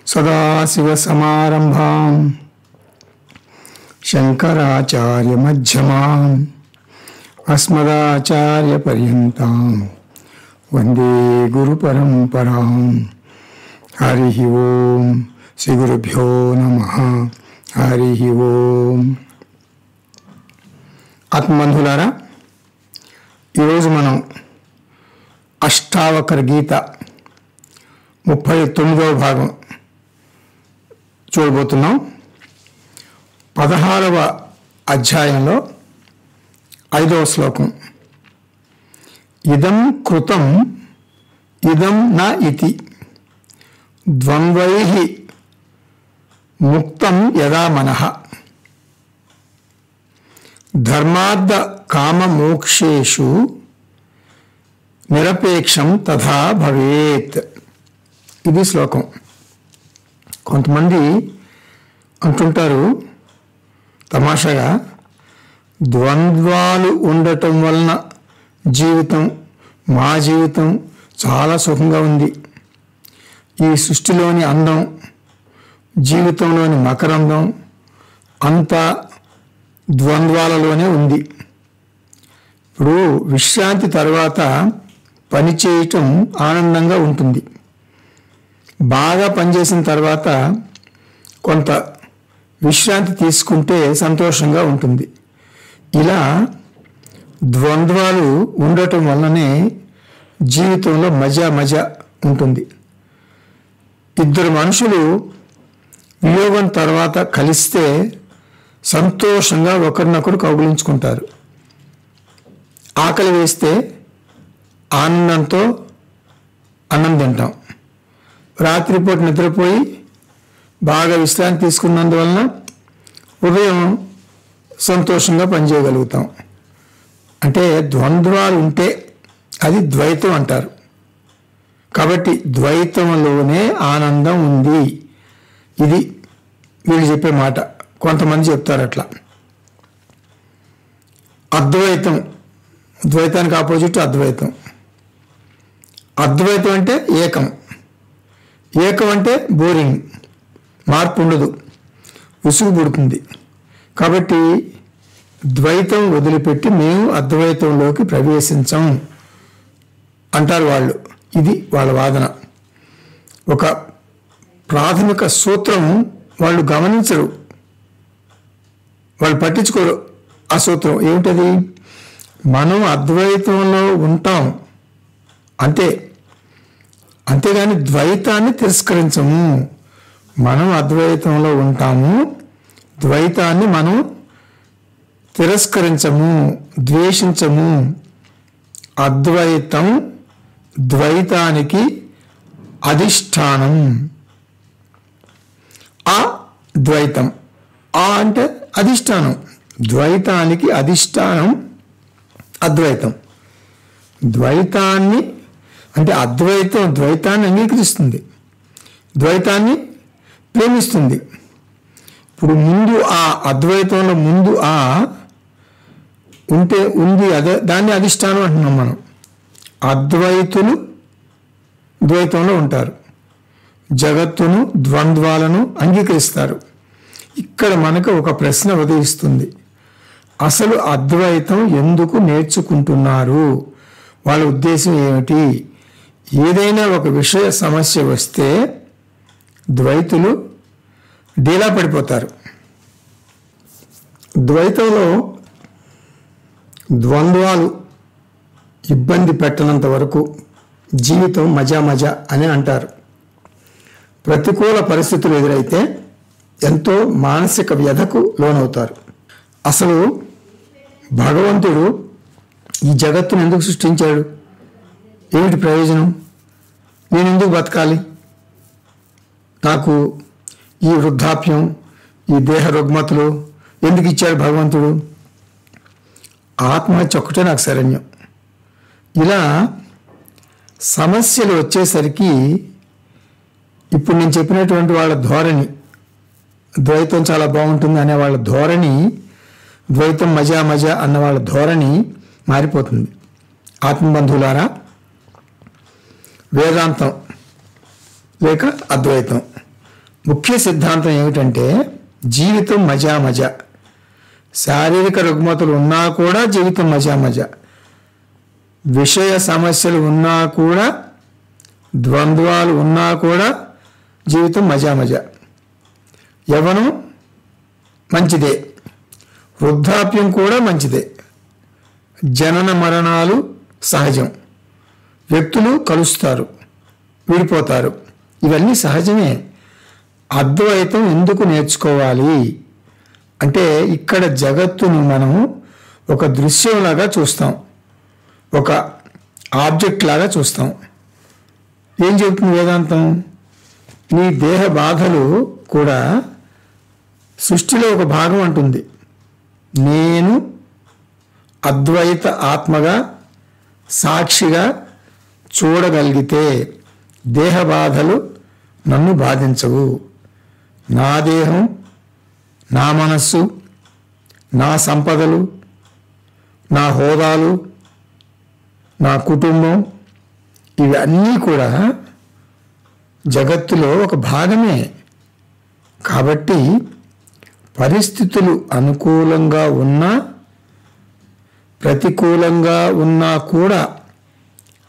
సదాశివసమారంభాం శంకరాచార్యమధ్యమాం అస్మదాచార్యపర్యంతాం వందే గురుపరంపరాం. హరి ఓం. శ్రీ గురుభ్యో నమః. హరి ఓం. ఆత్మబంధులారా, ఈరోజు మనం అష్టావకర గీత 39వ భాగం చూడబోతున్నాం. 16వ అధ్యాయంలో 5వ శ్లోకం. ఇదం కృతం ఇదం న ఇతి ద్వంద్వైః ముక్తం యదా మనః ధర్మార్థ కామమోక్షేషు నిరపేక్షం తథా భవేత్. ఇది శ్లోకం. కొంతమంది అంటుంటారు తమాషాగా, ద్వంద్వాలు ఉండటం వలన మా జీవితం చాలా సుఖంగా ఉంది, ఈ సృష్టిలోని అందం, జీవితంలోని మకరందం అంతా ద్వంద్వాలలోనే ఉంది. ఇప్పుడు విశ్రాంతి తర్వాత పని చేయటం ఆనందంగా ఉంటుంది, బాగా పనిచేసిన తర్వాత కొంత విశ్రాంతి తీసుకుంటే సంతోషంగా ఉంటుంది. ఇలా ద్వంద్వాలు ఉండటం వల్లనే జీవితంలో మజా ఉంటుంది. ఇద్దరు మనుషులు వియోగం తర్వాత కలిస్తే సంతోషంగా ఒకరినొకరు కౌగిలించుకుంటారు. ఆకలి వేస్తే ఆనందంతో అన్నం తింటాం. రాత్రిపూట నిద్రపోయి బాగా విశ్రాంతి తీసుకున్నందువలన ఉదయం సంతోషంగా పనిచేయగలుగుతాం. అంటే ద్వంద్వాలు ఉంటే అది ద్వైతం అంటారు. కాబట్టి ద్వైతంలోనే ఆనందం ఉంది. ఇది వీళ్ళు చెప్పే మాట. కొంతమంది చెప్తారు అట్లా. అద్వైతం, ద్వైతానికి ఆపోజిట్ అద్వైతం. అద్వైతం అంటే ఏకం. ఏకం అంటే బోరింగ్, మార్పు ఉండదు, విసుగు పుడుతుంది. కాబట్టి ద్వైతం వదిలిపెట్టి మేము అద్వైతంలోకి ప్రవేశించం అంటారు వాళ్ళు. ఇది వాళ్ళ వాదన. ఒక ప్రాథమిక సూత్రం వాళ్ళు గమనించరు, వాళ్ళు పట్టించుకోరు. ఆ సూత్రం ఏమిటది? మనం అద్వైతంలో ఉంటాం అంతే, అంతేగాని ద్వైతాన్ని తిరస్కరించము. మనం అద్వైతంలో ఉంటాము, ద్వైతాన్ని మనం తిరస్కరించము, ద్వేషించము. అద్వైతం ద్వైతానికి అధిష్టానం. ఆ ద్వైతం, ఆ అంటే అధిష్టానం, ద్వైతానికి అధిష్టానం అద్వైతం. ద్వైతాన్ని అంటే అద్వైతం ద్వైతాన్ని అంగీకరిస్తుంది, ద్వైతాన్ని ప్రేమిస్తుంది. ఇప్పుడు ముందు ఆ అద్వైతంలో ముందు ఆ ఉంటే ఉంది, అదే దాన్ని అధిష్టానం అంటున్నాం మనం. అద్వైతులు ద్వైతంలో ఉంటారు, జగత్తును ద్వంద్వాలను అంగీకరిస్తారు. ఇక్కడ మనకు ఒక ప్రశ్న ఉదయిస్తుంది. అసలు అద్వైతం ఎందుకు నేర్చుకుంటున్నారు? వాళ్ళ ఉద్దేశం ఏమిటి? ఏదైనా ఒక విషయ సమస్య వస్తే ద్వైతులు డీలా పడిపోతారు. ద్వైతంలో ద్వంద్వాలు ఇబ్బంది పెట్టనంత వరకు జీవితం మజా అని అంటారు. ప్రతికూల పరిస్థితులు ఎదురైతే ఎంతో మానసిక వ్యధకు లోనవుతారు. అసలు భగవంతుడు ఈ జగత్తును ఎందుకు సృష్టించాడు? ఏమిటి ప్రయోజనం? నేను ఎందుకు బతకాలి? నాకు ఈ వృద్ధాప్యం, ఈ దేహ రుగ్మతలు ఎందుకు ఇచ్చాడు భగవంతుడు? ఆత్మహత్య ఒక్కటే నాకు శరణ్యం. ఇలా సమస్యలు వచ్చేసరికి ఇప్పుడు నేను చెప్పినటువంటి వాళ్ళ ధోరణి, ద్వైతం చాలా బాగుంటుంది అనే వాళ్ళ ధోరణి, ద్వైతం మజా అన్న వాళ్ళ ధోరణి మారిపోతుంది. ఆత్మబంధువులారా, వేదాంతం లేక అద్వైతం ముఖ్య సిద్ధాంతం ఏమిటంటే జీవితం మజా మజా. శారీరక రుగ్మతలు ఉన్నా కూడా జీవితం మజా మజా. విషయ సమస్యలు ఉన్నా కూడా, ద్వంద్వాలు ఉన్నా కూడా జీవితం మజా మజా. యవ్వనం మంచిదే, వృద్ధాప్యం కూడా మంచిదే. జనన మరణాలు సహజం. వ్యక్తులు కలుస్తారు, విడిపోతారు, ఇవన్నీ సహజమే. అద్వైతం ఎందుకు నేర్చుకోవాలి అంటే ఇక్కడ జగత్తును మనం ఒక దృశ్యంలాగా చూస్తాం, ఒక ఆబ్జెక్ట్ లాగా చూస్తాం. ఏం చెబుతుంది వేదాంతం? నీ దేహ బాధలు కూడా సృష్టిలో ఒక భాగం అంటుంది. నేను అద్వైత ఆత్మగా సాక్షిగా చూడగలిగితే దేహ బాధలు నన్ను బాధించవు. నా దేహం, నా మనస్సు, నా సంపదలు, నా హోదాలు, నా కుటుంబం, ఇవన్నీ కూడా జగత్తులో ఒక భాగమే. కాబట్టి పరిస్థితులు అనుకూలంగా ఉన్నా ప్రతికూలంగా ఉన్నా కూడా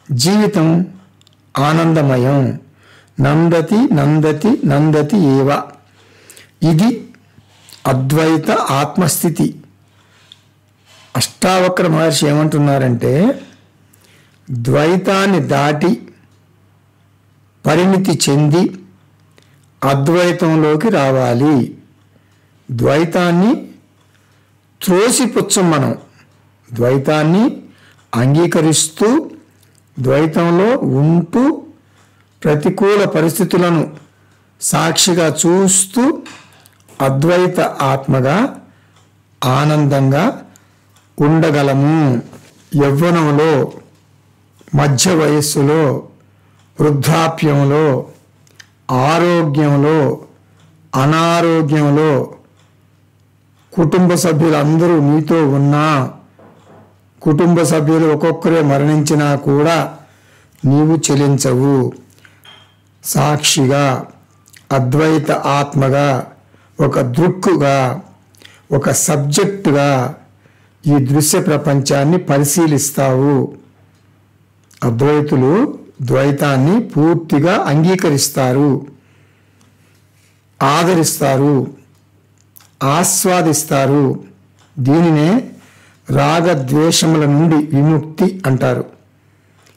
జీవితం ఆనందమయం. నందతి నందతి నందతి ఏవ. ఇది అద్వైత ఆత్మస్థితి. అష్టావక్ర మహర్షి ఏమంటున్నారంటే ద్వైతాన్ని దాటి పరిణితి చెంది అద్వైతంలోకి రావాలి. ద్వైతాన్ని త్రోసిపుచ్చం మనం. ద్వైతాన్ని అంగీకరిస్తూ ద్వైతంలో ఉంటూ ప్రతికూల పరిస్థితులను సాక్షిగా చూస్తూ అద్వైత ఆత్మగా ఆనందంగా ఉండగలము. యవ్వనంలో, మధ్య వయస్సులో, వృద్ధాప్యంలో, ఆరోగ్యంలో, అనారోగ్యంలో, కుటుంబ సభ్యులందరూ నీతో ఉన్నా, కుటుంబ సభ్యులు ఒక్కొక్కరే మరణించినా కూడా నీవు చెలించవు. సాక్షిగా, అద్వైత ఆత్మగా, ఒక దృక్కుగా, ఒక సబ్జెక్టుగా ఈ దృశ్య ప్రపంచాన్ని పరిశీలిస్తావు. అద్వైతులు ద్వైతాన్ని పూర్తిగా అంగీకరిస్తారు, ఆదరిస్తారు, ఆస్వాదిస్తారు. దీనినే రాగద్వేషముల నుండి విముక్తి అంటారు.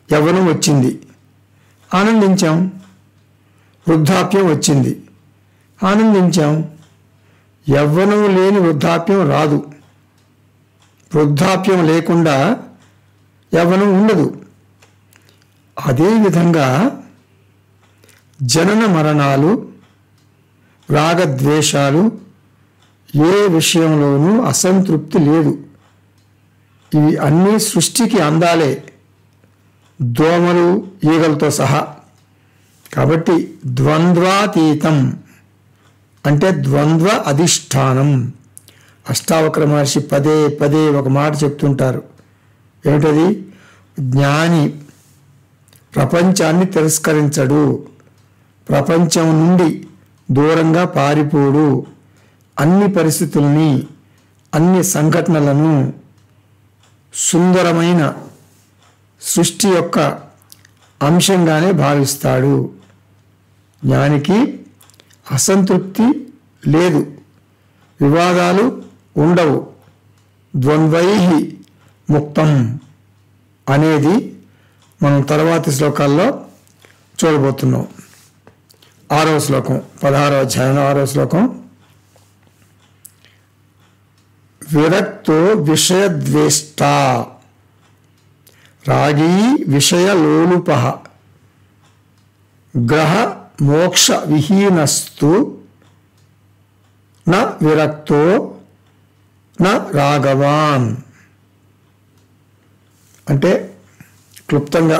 యవ్వనం వచ్చింది, ఆనందించాం. వృద్ధాప్యం వచ్చింది, ఆనందించాం. యవ్వనం లేని వృద్ధాప్యం రాదు. వృద్ధాప్యం లేకుండా యవ్వనం ఉండదు. అదేవిధంగా జనన మరణాలు, రాగద్వేషాలు, ఏ విషయంలోనూ అసంతృప్తి లేదు. ఇవి అన్నీ సృష్టికి అందాలే, దోమలు, ఈగలతో సహా. కాబట్టి ద్వంద్వాతీతం అంటే ద్వంద్వ అధిష్టానం. అష్టావక్ర మహర్షి పదే పదే ఒక మాట చెప్తుంటారు. ఏమిటది? జ్ఞాని ప్రపంచాన్ని తిరస్కరించడు, ప్రపంచం నుండి దూరంగా పారిపోడు, అన్ని పరిస్థితుల్ని, అన్ని సంఘటనలను సుందరమైన సృష్టి యొక్క అంశంగానే భావిస్తాడు. జ్ఞానికి అసంతృప్తి లేదు, వివాదాలు ఉండవు. ద్వంద్వై ముక్తం అనేది మనం తర్వాతి శ్లోకాల్లో చూడబోతున్నాం. 6వ శ్లోకం, 16వ అధ్యాయం 6వ శ్లోకం. విరక్తో విషయద్వేష్ట రాగీ విషయలోలుపః గ్రహ మోక్ష విహీనస్తు న విరక్తో న రాగవాన్. అంటే క్లుప్తంగా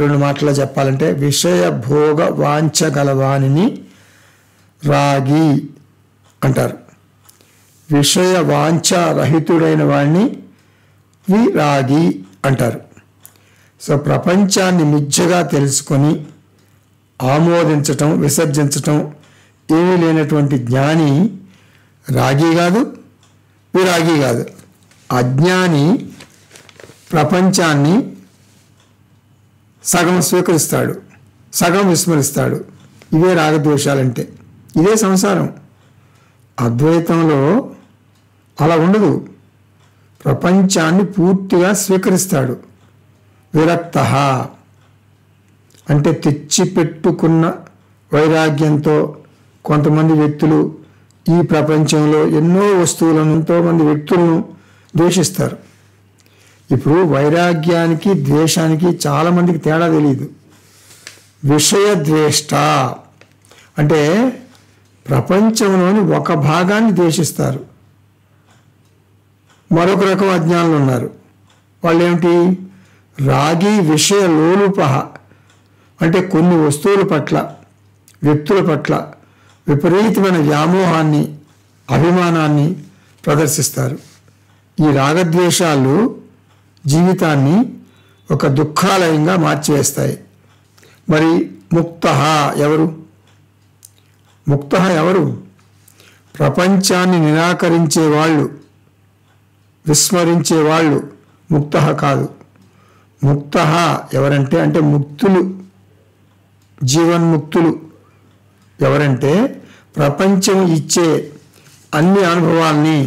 రెండు మాటల్లో చెప్పాలంటే విషయ భోగ వాంఛ గలవానిని రాగి అంటారు. విషయ వాంఛ రహితుడైన వాణ్ణి విరాగి అంటారు. సో ప్రపంచాన్ని మిథ్యగా తెలుసుకొని ఆమోదించటం, విసర్జించటం ఏమీ లేనటువంటి జ్ఞాని రాగి కాదు, విరాగి కాదు. అజ్ఞాని ప్రపంచాన్ని సగం స్వీకరిస్తాడు, సగం విస్మరిస్తాడు. ఇవే రాగద్వేషాలంటే. ఇదే సంసారం. అద్వైతంలో అలా ఉండదు. ప్రపంచాన్ని పూర్తిగా స్వీకరిస్తాడు. విరక్త అంటే తెచ్చిపెట్టుకున్న వైరాగ్యంతో కొంతమంది వ్యక్తులు ఈ ప్రపంచంలో ఎన్నో వస్తువులను, ఎంతోమంది వ్యక్తులను ద్వేషిస్తారు. ఇప్పుడు వైరాగ్యానికి ద్వేషానికి చాలామందికి తేడా తెలియదు. విషయ ద్వేష్ట అంటే ప్రపంచంలోని ఒక భాగాన్ని ద్వేషిస్తారు. మరొక రకం అజ్ఞానులు ఉన్నారు. వాళ్ళు ఏమిటి? రాగి విషయ లోలుప అంటే కొన్ని వస్తువుల పట్ల, వ్యక్తుల పట్ల విపరీతమైన వ్యామోహాన్ని, అభిమానాన్ని ప్రదర్శిస్తారు. ఈ రాగద్వేషాలు జీవితాన్ని ఒక దుఃఖాలయంగా మార్చివేస్తాయి. మరి ముక్త ఎవరు? ముక్త ఎవరు? ప్రపంచాన్ని నిరాకరించే వాళ్ళు, విస్మరించే వాళ్ళు ముక్త కాదు. ముక్త ఎవరంటే అంటే ముక్తులు, జీవన్ముక్తులు ఎవరంటే ప్రపంచం ఇచ్చే అన్ని అనుభవాల్ని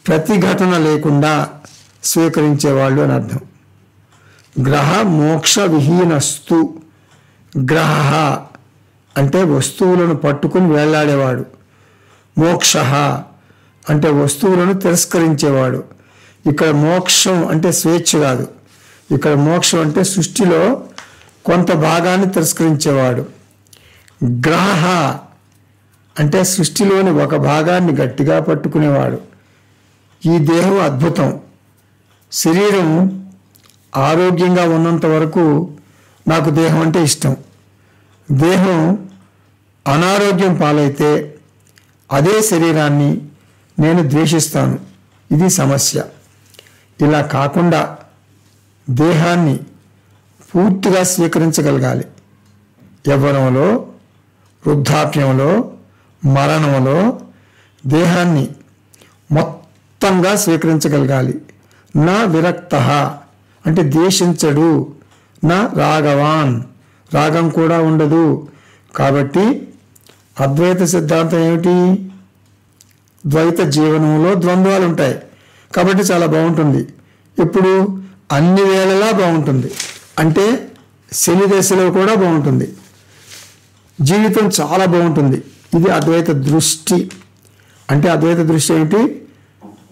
ప్రతిఘటన లేకుండా స్వీకరించేవాళ్ళు అని అర్థం. గ్రహ మోక్ష విహీనస్తు. గ్రహ అంటే వస్తువులను పట్టుకుని వేళ్లాడేవాడు. మోక్ష అంటే వస్తువులను తిరస్కరించేవాడు. ఇక్కడ మోక్షం అంటే స్వేచ్ఛ కాదు. ఇక్కడ మోక్షం అంటే సృష్టిలో కొంత భాగాన్ని తిరస్కరించేవాడు. గ్రహ అంటే సృష్టిలోని ఒక భాగాన్ని గట్టిగా పట్టుకునేవాడు. ఈ దేహం అద్భుతం. శరీరం ఆరోగ్యంగా ఉన్నంత వరకు నాకు దేహం అంటే ఇష్టం. దేహం అనారోగ్యం పాలైతే అదే శరీరాన్ని నేను ద్వేషిస్తాను. ఇది సమస్య. ఇలా కాకుండా దేహాన్ని పూర్తిగా స్వీకరించగలగాలి. యవ్వనంలో, వృద్ధాప్యంలో, మరణంలో దేహాన్ని మొత్తంగా స్వీకరించగలగాలి. నా విరక్త అంటే ద్వేషించడు. నా రాగవాన్ రాగం కూడా ఉండదు. కాబట్టి అద్వైత సిద్ధాంతం ఏమిటి? ద్వైత జీవనంలో ద్వంద్వాలు ఉంటాయి. కాబట్టి చాలా బాగుంటుంది. ఇప్పుడు అన్ని వేళలా బాగుంటుంది. అంటే శని దశలో కూడా బాగుంటుంది. జీవితం చాలా బాగుంటుంది. ఇది అద్వైత దృష్టి. అంటే అద్వైత దృష్టి ఏమిటి?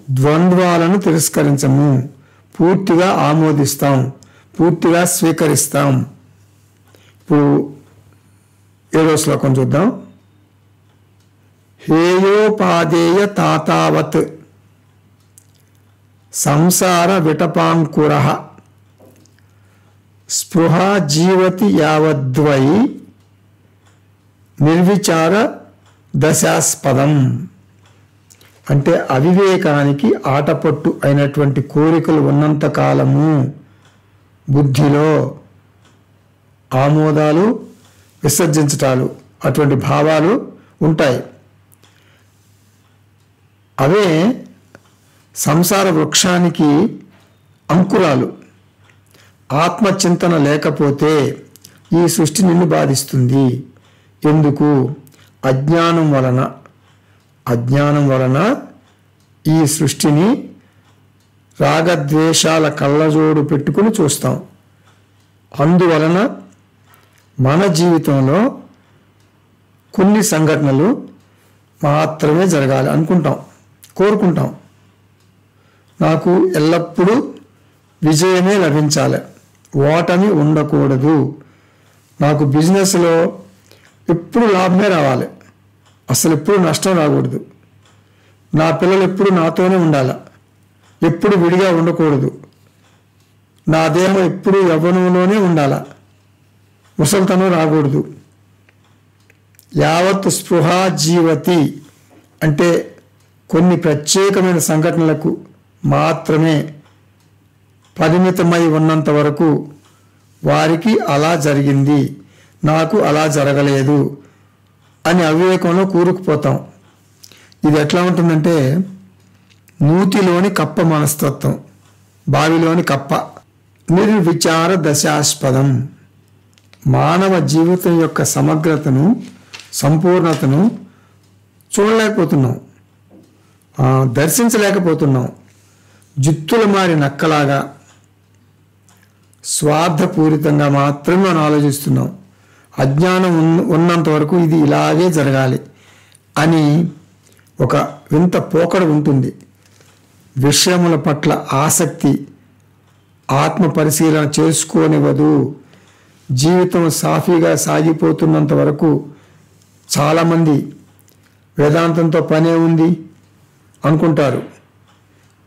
ద్వంద్వాలను తిరస్కరించము, పూర్తిగా ఆమోదిస్తాం, పూర్తిగా స్వీకరిస్తాం. ఇప్పుడు 7వ శ్లోకం చూద్దాం. హేయోపాదేయ తాతావత్ సంసార విటపాంకుర స్పృహ జీవతి యావద్వై నిర్విచార దశాస్పదం. అంటే అవివేకానికి ఆటపట్టు అయినటువంటి కోరికలు ఉన్నంత కాలము బుద్ధిలో ఆమోదాలు, విసర్జించటాలు, అటువంటి భావాలు ఉంటాయి. అవే సంసార వృక్షానికి అంకురాలు. ఆత్మచింతన లేకపోతే ఈ సృష్టి నిన్ను బాధిస్తుంది. ఎందుకు? అజ్ఞానం వలన. అజ్ఞానం వలన ఈ సృష్టిని రాగద్వేషాల కళ్ళజోడు పెట్టుకుని చూస్తాం. అందువలన మన జీవితంలో కొన్ని సంఘటనలు మాత్రమే జరగాలి అనుకుంటాం, కోరుకుంటాం. నాకు ఎల్లప్పుడూ విజయమే లభించాలి, ఓటమి ఉండకూడదు. నాకు బిజినెస్లో ఎప్పుడు లాభమే రావాలి, అసలు ఎప్పుడు నష్టం రాకూడదు. నా పిల్లలు ఎప్పుడు నాతోనే ఉండాలి, ఎప్పుడు విడిగా ఉండకూడదు. నా దేహం ఎప్పుడు యవ్వనంలోనే ఉండాలి, ముసలితనం రాకూడదు. యావత్ స్పృహ జీవతి అంటే కొన్ని ప్రత్యేకమైన సంఘటనలకు మాత్రమే పరిమితమై ఉన్నంత వరకు వారికి అలా జరిగింది, నాకు అలా జరగలేదు అని అవివేకంలో కూరుకుపోతాం. ఇది ఎట్లా ఉంటుందంటే నూతిలోని కప్ప మనస్తత్వం, బావిలోని కప్ప. నిర్విచార దశాస్పదం. మానవ జీవితం యొక్క సమగ్రతను, సంపూర్ణతను చూడలేకపోతున్నాం, దర్శించలేకపోతున్నాం. జుత్తులు మారి నక్కలాగా స్వార్థపూరితంగా మాత్రమే మనం ఆలోచిస్తున్నాం. అజ్ఞానం ఉన్నంత వరకు ఇది ఇలాగే జరగాలి అని ఒక వింత పోకడ ఉంటుంది. విషయముల పట్ల ఆసక్తి ఆత్మ పరిశీలన చేసుకోనివ్వదు. జీవితం సాఫీగా సాగిపోతున్నంత వరకు చాలామంది వేదాంతంతో పనే ఉంది అనుకుంటారు.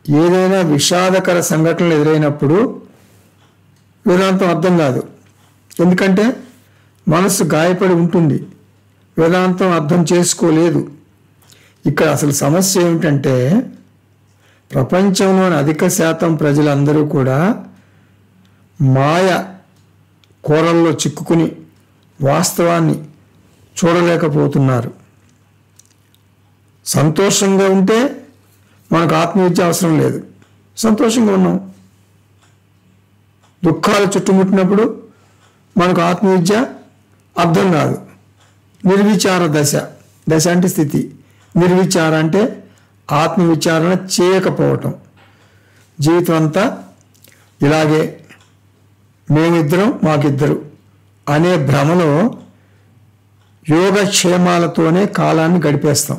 ఏదైనా విషాదకర సంఘటనలు ఎదురైనప్పుడు వేదాంతం అర్థం కాదు. ఎందుకంటే మనస్సు గాయపడి ఉంటుంది, వేదాంతం అర్థం చేసుకోలేదు. ఇక్కడ అసలు సమస్య ఏమిటంటే ప్రపంచంలోని అధిక శాతం ప్రజలందరూ కూడా మాయ కోరల్లో చిక్కుకుని వాస్తవాన్ని చూడలేకపోతున్నారు. సంతోషంగా ఉంటే మనకు ఆత్మవిద్య అవసరం లేదు, సంతోషంగా ఉన్నాం. దుఃఖాలు చుట్టుముట్టినప్పుడు మనకు ఆత్మవిద్య అర్థం కాదు. నిర్విచార దశ, దశ అంటే స్థితి, నిర్విచార అంటే ఆత్మవిచారణ చేయకపోవటం. జీవితం అంతా ఇలాగే మేమిద్దరం మాకిద్దరు అనే భ్రమలో యోగక్షేమాలతోనే కాలాన్ని గడిపేస్తాం.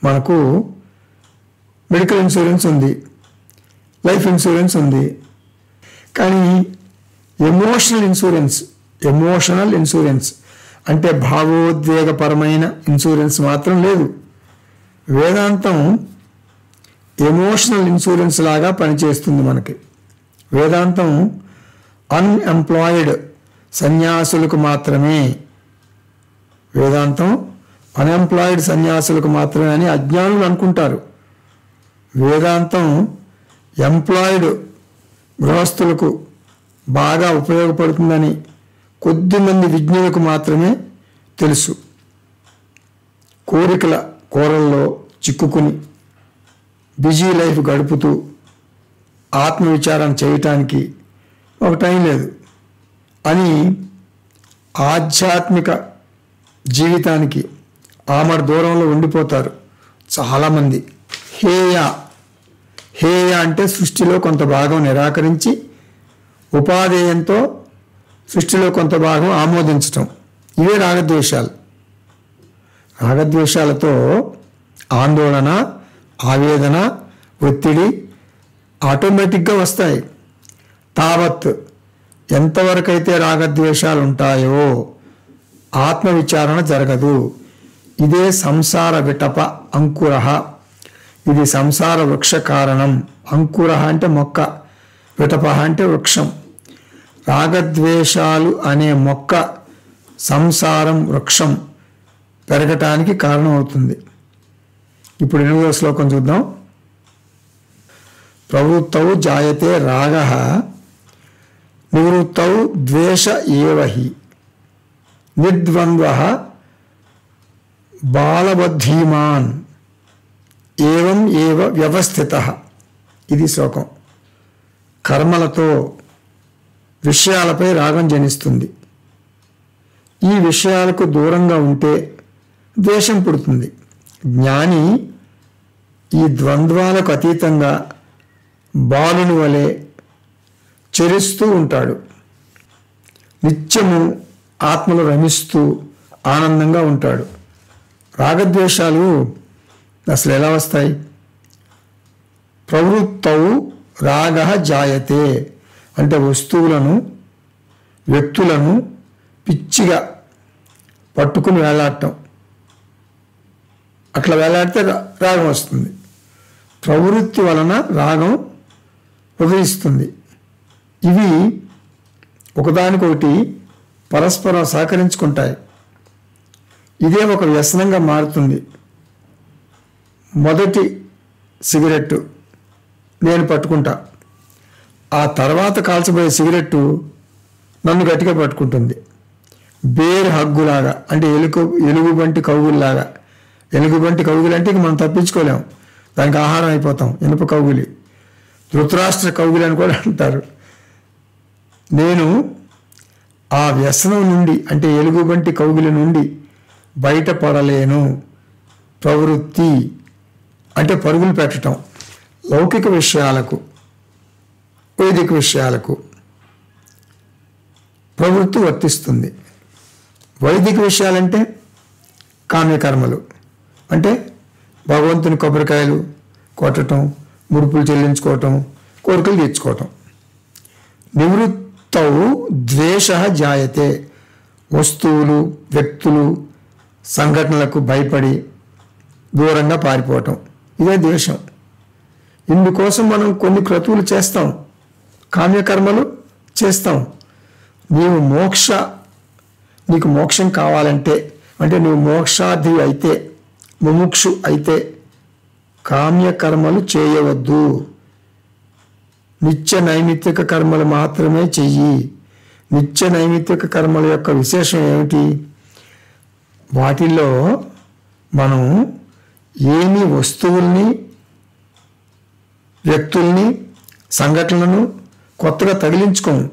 మనకు మెడికల్ ఇన్సూరెన్స్ ఉంది, లైఫ్ ఇన్సూరెన్స్ ఉంది, కానీ ఎమోషనల్ ఇన్సూరెన్స్ అంటే భావోద్వేగపరమైన ఇన్సూరెన్స్ మాత్రం లేదు. వేదాంతం ఎమోషనల్ ఇన్సూరెన్స్ లాగా పనిచేస్తుంది మనకి. వేదాంతం అన్ఎంప్లాయిడ్ సన్యాసులకు మాత్రమే, వేదాంతం అన్ఎంప్లాయిడ్ సన్యాసులకు మాత్రమే అని అజ్ఞానులు అనుకుంటారు. వేదాంతం ఎంప్లాయిడ్ గృహస్థులకు బాగా ఉపయోగపడుతుందని కొద్దిమంది విజ్ఞులకు మాత్రమే తెలుసు. కోరికల కోరల్లో చిక్కుకుని బిజీ లైఫ్ గడుపుతూ ఆత్మవిచారణ చేయటానికి ఒక టైం లేదు అని ఆధ్యాత్మిక జీవితానికి ఆమడ దూరంలో ఉండిపోతారు చాలామంది. హేయ అంటే సృష్టిలో కొంత భాగం నిరాకరించి ఉపాధేయంతో సృష్టిలో కొంత భాగం ఆమోదించటం. ఇవే రాగద్వేషాలు. రాగద్వేషాలతో ఆందోళన, ఆవేదన, ఒత్తిడి ఆటోమేటిక్గా వస్తాయి. తావత్ ఎంతవరకైతే రాగద్వేషాలు ఉంటాయో ఆత్మవిచారణ జరగదు. ఇదే సంసార విటప అంకుర. ఇది సంసార వృక్ష కారణం. అంకుర అంటే మొక్క, విటప అంటే వృక్షం. రాగద్వేషాలు అనే మొక్క సంసారం వృక్షం పెరగటానికి కారణమవుతుంది. ఇప్పుడు 8వ శ్లోకం చూద్దాం. ప్రవృత్తౌ జాయతే రాగః నివృత్తౌ ద్వేష ఏవహి నిర్ద్వంద్వః బాలవద్ధీమాన్ ఏవం ఏవ వ్యవస్థితః. ఇది శ్లోకం. కర్మలతో విషయాలపై రాగం జనిస్తుంది. ఈ విషయాలకు దూరంగా ఉంటే ద్వేషం పుడుతుంది. జ్ఞాని ఈ ద్వంద్వాలకు అతీతంగా బాలుని వలె చరిస్తూ ఉంటాడు. నిత్యము ఆత్మలో రమిస్తూ ఆనందంగా ఉంటాడు. రాగద్వేషాలు అసలు ఎలా వస్తాయి? ప్రవృత్తౌ రాగః జాయతే అంటే వస్తువులను, వ్యక్తులను పిచ్చిగా పట్టుకుని వేలాడటం. అట్లా వేలాడితే రాగం వస్తుంది. ప్రవృత్తి వలన రాగం ఉదయిస్తుంది. ఇవి ఒకదానికొకటి పరస్పరం సహకరించుకుంటాయి. ఇదే ఒక వ్యసనంగా మారుతుంది. మొదటి సిగరెట్టు నేను పట్టుకుంటా, ఆ తర్వాత కాల్చబోయే సిగరెట్టు నన్ను గట్టిగా పట్టుకుంటుంది. బేర్ హగ్గులాగా, అంటే ఎలుగుబంటి కౌగుల్లాగా. ఎలుగుబంటి కౌగులు అంటే ఇక మనం తప్పించుకోలేం, దానికి ఆహారం అయిపోతాం. ఇనుప కౌగులి, ధృతరాష్ట్ర కౌగులి అని కూడా అంటారు. నేను ఆ వ్యసనం నుండి, అంటే ఎలుగుబంటి కౌగులి నుండి బయటపడలేను. ప్రవృత్తి అంటే పరుగులు పెట్టడం, లౌకిక విషయాలకు వైదిక విషయాలకు ప్రవృత్తి వర్తిస్తుంది. వైదిక విషయాలంటే కామ్యకర్మలు, అంటే భగవంతుని కొబ్బరికాయలు కొట్టడం, ముడుపులు చెల్లించుకోవటం, కోరికలు తీర్చుకోవటం. నివృత్తౌ ద్వేష జాయతే, వస్తువులు, వ్యక్తులు, సంఘటనలకు భయపడి దూరంగా పారిపోవటం, ఇదే ద్వేషం. ఇందుకోసం మనం కొన్ని క్రతువులు చేస్తాం, కామ్యకర్మలు చేస్తాం. నీకు మోక్షం కావాలంటే, అంటే నువ్వు మోక్షార్థి అయితే, ముముక్షు అయితే కామ్యకర్మలు చేయవద్దు. నిత్య నైమిత్తిక కర్మలు మాత్రమే చెయ్యి. నిత్య నైమిత్తిక కర్మల యొక్క విశేషం ఏమిటి? వాటిల్లో మనం ఏమి వస్తువుల్ని, వ్యక్తుల్ని, సంఘటనలను కొత్తగా తగిలించుకోము,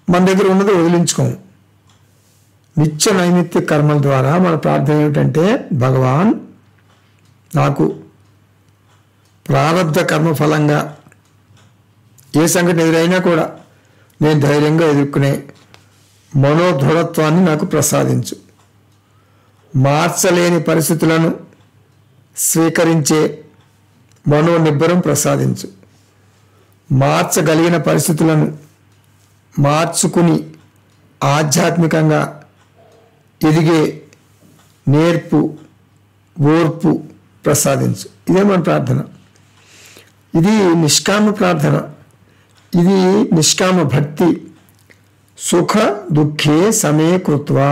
మన దగ్గర ఉన్నది వదిలించుకోము. నిత్య నైమిత్తిక కర్మల ద్వారా మన ప్రార్థన ఏమిటంటే, భగవాన్ నాకు ప్రారబ్ధ కర్మ ఫలంగా ఏ సంఘటన ఎదురైనా కూడా నేను ధైర్యంగా ఎదుర్కొనే మనోదృఢత్వాన్ని నాకు ప్రసాదించు. మార్చలేని పరిస్థితులను స్వీకరించే మనోనిబ్బరం ప్రసాదించు. మార్చగలిగిన పరిస్థితులను మార్చుకుని ఆధ్యాత్మికంగా ఎదిగే నేర్పు, ఓర్పు ప్రసాదించు. ఇదే మన ప్రార్థన. ఇది నిష్కామ ప్రార్థన, ఇది నిష్కామ భక్తి. సుఖ దుఃఖే సమే కృత్వా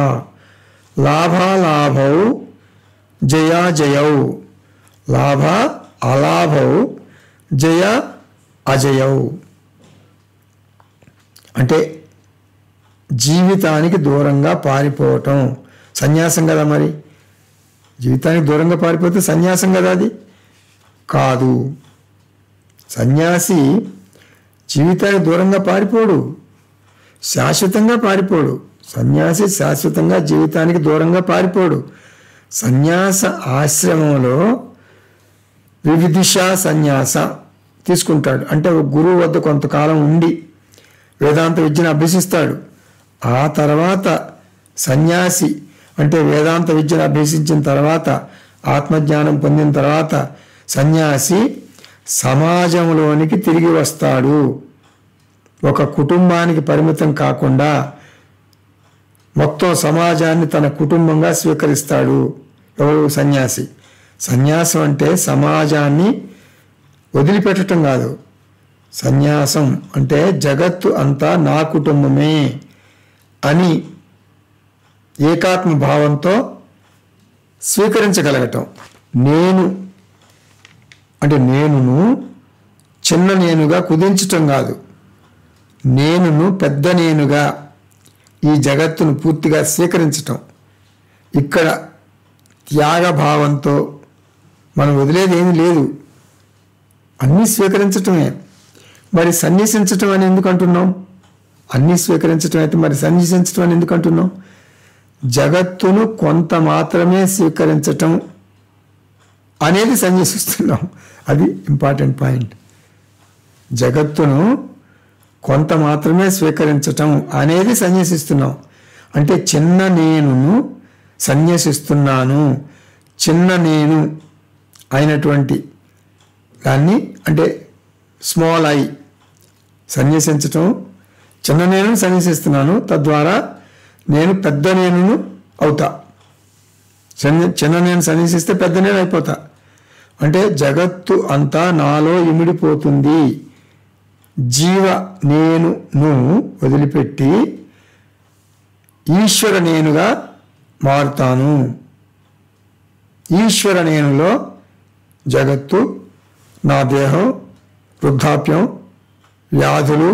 లాభాలాభౌ జయాజయౌ, లాభ అలాభౌ జయ అజయౌ. అంటే జీవితానికి దూరంగా పారిపోవటం సన్యాసం కదా. మరి జీవితానికి దూరంగా పారిపోతే సన్యాసం కదా? అది కాదు. సన్యాసి జీవితానికి దూరంగా పారిపోడు, శాశ్వతంగా పారిపోడు. సన్యాసి శాశ్వతంగా జీవితానికి దూరంగా పారిపోడు. సన్యాస ఆశ్రమంలో వివిధిష సన్యాస తీసుకుంటాడు. అంటే ఒక గురువు వద్ద కొంతకాలం ఉండి వేదాంత విద్యను అభ్యసిస్తాడు. ఆ తర్వాత సన్యాసి అంటే వేదాంత విద్యను అభ్యసించిన తర్వాత, ఆత్మజ్ఞానం పొందిన తర్వాత సన్యాసి సమాజంలోనికి తిరిగి వస్తాడు. ఒక కుటుంబానికి పరిమితం కాకుండా మొత్తం సమాజాన్ని తన కుటుంబంగా స్వీకరిస్తాడు. ఎవరు? సన్యాసి. సన్యాసం అంటే సమాజాన్ని వదిలిపెట్టడం కాదు. సన్యాసం అంటే జగత్తు అంతా నా కుటుంబమే అని ఏకాత్మ భావంతో స్వీకరించగలగటం. నేను అంటే నేనును చిన్న నేనుగా కుదించటం కాదు, నేనును పెద్ద నేనుగా ఈ జగత్తును పూర్తిగా స్వీకరించటం. ఇక్కడ త్యాగ భావంతో మనం వదిలేది ఏమీ లేదు, అన్నీ స్వీకరించటమే. మరి సన్యసించటం అని ఎందుకు అంటున్నాం? అన్నీ స్వీకరించటం అయితే మరి సన్యసించటం అని ఎందుకు అంటున్నాం? జగత్తును కొంత మాత్రమే స్వీకరించటం అనేది సన్యసిస్తున్నాం. అది ఇంపార్టెంట్ పాయింట్. జగత్తును కొంత మాత్రమే స్వీకరించటం అనేది సన్యసిస్తున్నాం. అంటే చిన్న నేనును సన్యసిస్తున్నాను. చిన్న నేను అయినటువంటి దాన్ని అంటే స్మాల్ ఐ సన్యసించటం, చిన్న నేను సన్యసిస్తున్నాను. తద్వారా నేను పెద్ద నేనును అవుతా. చిన్న నేను సన్యసిస్తే పెద్ద నేను అయిపోతా. అంటే జగత్తు అంతా నాలో ఇమిడిపోతుంది. జీవ నేనును వదిలిపెట్టి ఈశ్వర నేనుగా మారుతాను. ఈశ్వర నేనులో జగత్తు, నా దేహం, వృద్ధాప్యం, వ్యాధులు,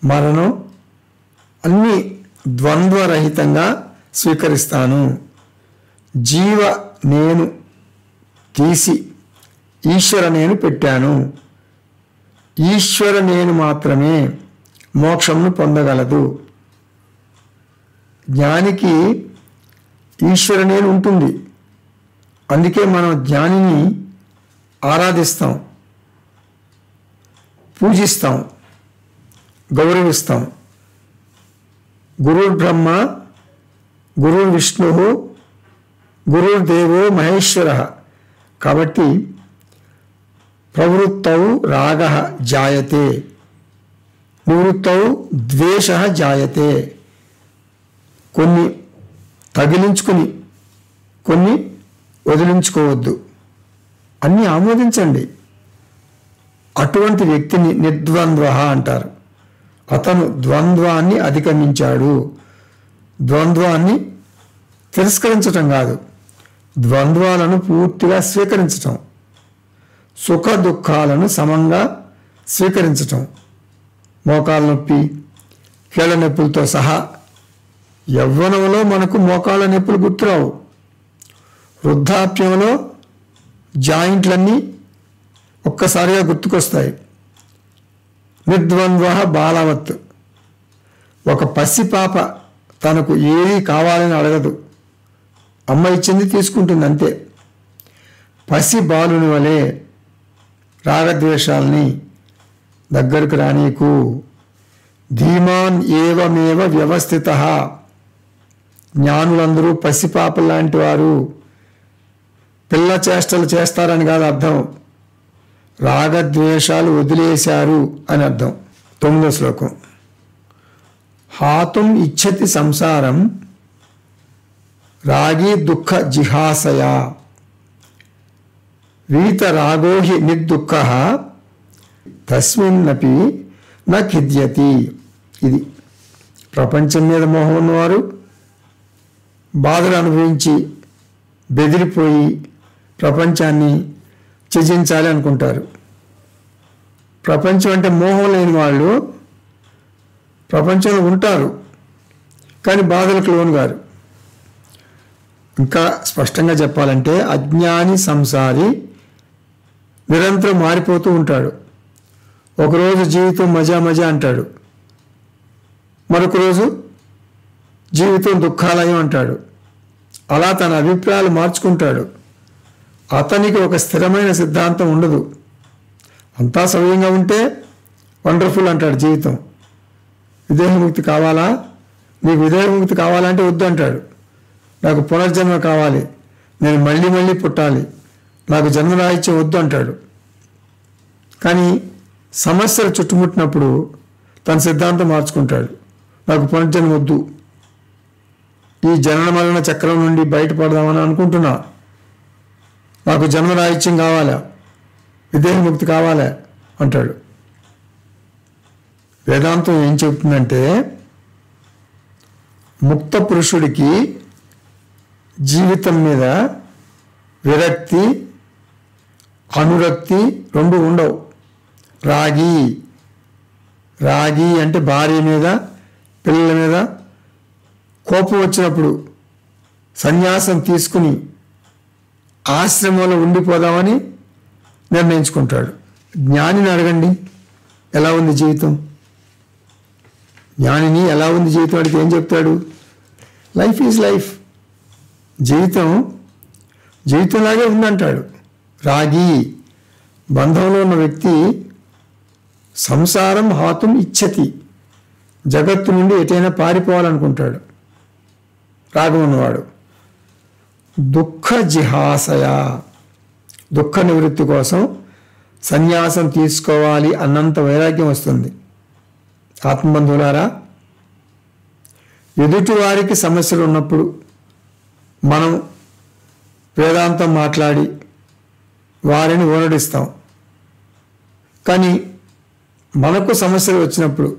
మరణం అన్నీ ద్వంద్వరహితంగా స్వీకరిస్తాను. జీవ నేను తీసి ఈశ్వర నేను పెట్టాను. ఈశ్వర నేను మాత్రమే మోక్షంను పొందగలదు. జ్ఞానికి ఈశ్వర నేను ఉంటుంది. అందుకే మనం జ్ఞానిని ఆరాధిస్తాం, పూజిస్తాం, గౌరవిస్తాం. గురుర్ బ్రహ్మ, గురుర్ విష్ణు, గురుర్ దేవో మహేశ్వర. కాబట్టి ప్రవృత్తౌ రాగ జాయతే, నివృత్తౌ ద్వేష జాయతే. కొన్ని తగిలించుకుని కొన్ని వదిలించుకోవద్దు, అన్నీ ఆమోదించండి. అటువంటి వ్యక్తిని నిర్ద్వంద్వ అంటారు. అతను ద్వంద్వాన్ని అధిగమించాడు. ద్వంద్వాన్ని తిరస్కరించటం కాదు, ద్వంద్వాలను పూర్తిగా స్వీకరించటం, సుఖ దుఃఖాలను సమంగా స్వీకరించటం. మోకాళ్ళ నొప్పి, కీళ్ళ నొప్పులతో సహా. యవ్వనంలో మనకు మోకాళ్ళ నొప్పులు గుర్తురావు. వృద్ధాప్యంలో జాయింట్లన్నీ ఒక్కసారిగా గుర్తుకొస్తాయి. నిర్ద్వంద్వ బాలవత్. ఒక పసిపాప తనకు ఏది కావాలని అడగదు, అమ్మ ఇచ్చింది తీసుకుంటుంది అంతే. పసి బాలుని వలె రాగద్వేషాలని దగ్గరకు రానీకు. ధీమాన్ ఏవమేవ వ్యవస్థిత. జ్ఞానులందరూ పసిపాప లాంటి వారు. పిల్ల చేష్టలు చేస్తారని కాదు అర్థం, రాగద్వేషాలు వదిలేశారు అని అర్థం. 9వ శ్లోకం. హాతుం ఇచ్చతి సంసారం రాగి దుఃఖ జిహాసయా వీతరాగోహి నిర్దుఃఖ తస్మిన్నపి న ఖిద్యతి. ఇది ప్రపంచం మీద మోహం ఉన్నవారు బాధలు అనుభవించి బెదిరిపోయి ప్రపంచాన్ని త్యజించాలి అనుకుంటారు. ప్రపంచం అంటే మోహం లేని వాళ్ళు ప్రపంచంలో ఉంటారు, కానీ బాధలకు లోను గారు. ఇంకా స్పష్టంగా చెప్పాలంటే అజ్ఞాని సంసారి నిరంతరం మారిపోతూ ఉంటాడు. ఒకరోజు జీవితం మజా మజా అంటాడు, మరొక రోజు జీవితం దుఃఖాలయం అంటాడు. అలా తన అభిప్రాయాలు మార్చుకుంటాడు. అతనికి ఒక స్థిరమైన సిద్ధాంతం ఉండదు. అంతా సవ్యంగా ఉంటే వండర్ఫుల్ అంటాడు జీవితం. విదేహముక్తి కావాలా, నీకు విదేహముక్తి కావాలంటే వద్దు అంటాడు. నాకు పునర్జన్మ కావాలి, నేను మళ్ళీ మళ్ళీ పుట్టాలి, నాకు జన్మరాహిత్యం వద్దు అంటాడు. కానీ సమస్యలు చుట్టుముట్టినప్పుడు తన సిద్ధాంతం మార్చుకుంటాడు. నాకు పునర్జన్మ వద్దు, ఈ జనన మరణ చక్రం నుండి బయటపడదామని అనుకుంటున్నా, నాకు జన్మరాహిత్యం కావాలా, విదేహముక్తి కావాలా అంటాడు. వేదాంతం ఏం చెబుతుందంటే ముక్త పురుషుడికి జీవితం మీద విరక్తి అనురక్తి రెండు ఉండవు. రాగి రాగి అంటే భార్య మీద పిల్లల మీద కోపం వచ్చినప్పుడు సన్యాసం తీసుకుని ఆశ్రమంలో ఉండిపోదామని నిర్ణయించుకుంటాడు. జ్ఞానిని అడగండి ఎలా ఉంది జీవితం, జ్ఞానిని ఎలా ఉంది జీవితం అడిగితే ఏం చెప్తాడు? లైఫ్ ఈజ్ లైఫ్, జీవితం జీవితంలాగే ఉందంటాడు. రాగి బంధంలో ఉన్న వ్యక్తి సంసారం హాతుం ఇచ్చతి, జగత్తు నుండి ఎటైనా పారిపోవాలనుకుంటాడు. రాగం ఉన్నవాడు దుఃఖ జిహాసయ, దుఃఖ నివృత్తి కోసం సన్యాసం తీసుకోవాలి అన్నంత వైరాగ్యం వస్తుంది. ఆత్మబంధువులారా, ఎదుటి వారికి సమస్యలు ఉన్నప్పుడు మనం వేదాంతం మాట్లాడి వారిని ఓనడిస్తాం. కానీ మనకు సమస్యలు వచ్చినప్పుడు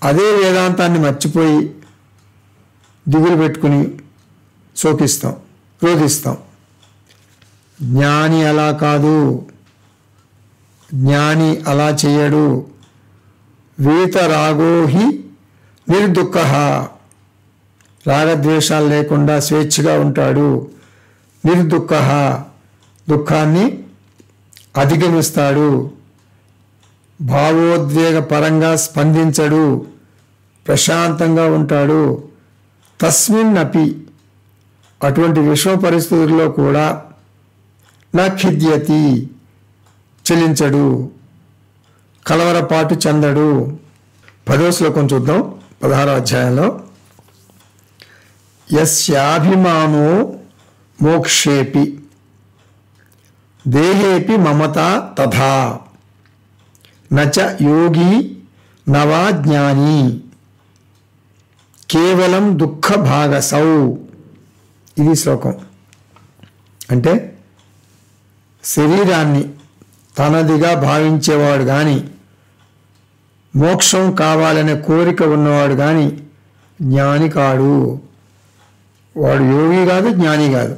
అదే వేదాంతాన్ని మర్చిపోయి దిగులు పెట్టుకుని శోకిస్తాం, రోధిస్తాం. జ్ఞాని అలా కాదు, జ్ఞాని అలా చేయడు. వీతరాగోహి నిర్దుఃఖ, రాగద్వేషాలు లేకుండా స్వేచ్ఛగా ఉంటాడు. నిర్దుఃఖ, దుఃఖాన్ని అధిగమిస్తాడు. భావోద్వేగ పరంగా స్పందించడు, ప్రశాంతంగా ఉంటాడు. తస్మిన్ అపి, అటువంటి విషమ పరిస్థితుల్లో కూడా నా ఖిద్యతి, చెలించడు, కలవరపాటు చెందడు. 10వ శ్లోకం చూద్దాం. 16వ అధ్యాయంలో యస్యాభిమానో మోక్షేపి దేహేపి మమత తథా నచ యోగి నవా జ్ఞాని కేవలం దుఃఖ భాగసౌ. ఇది శ్లోకం. అంటే శరీరాన్ని తనదిగా భావించేవాడు కానీ, మోక్షం కావాలనే కోరిక ఉన్నవాడు కానీ జ్ఞాని కాడు. వాడు యోగి కాదు, జ్ఞాని కాదు,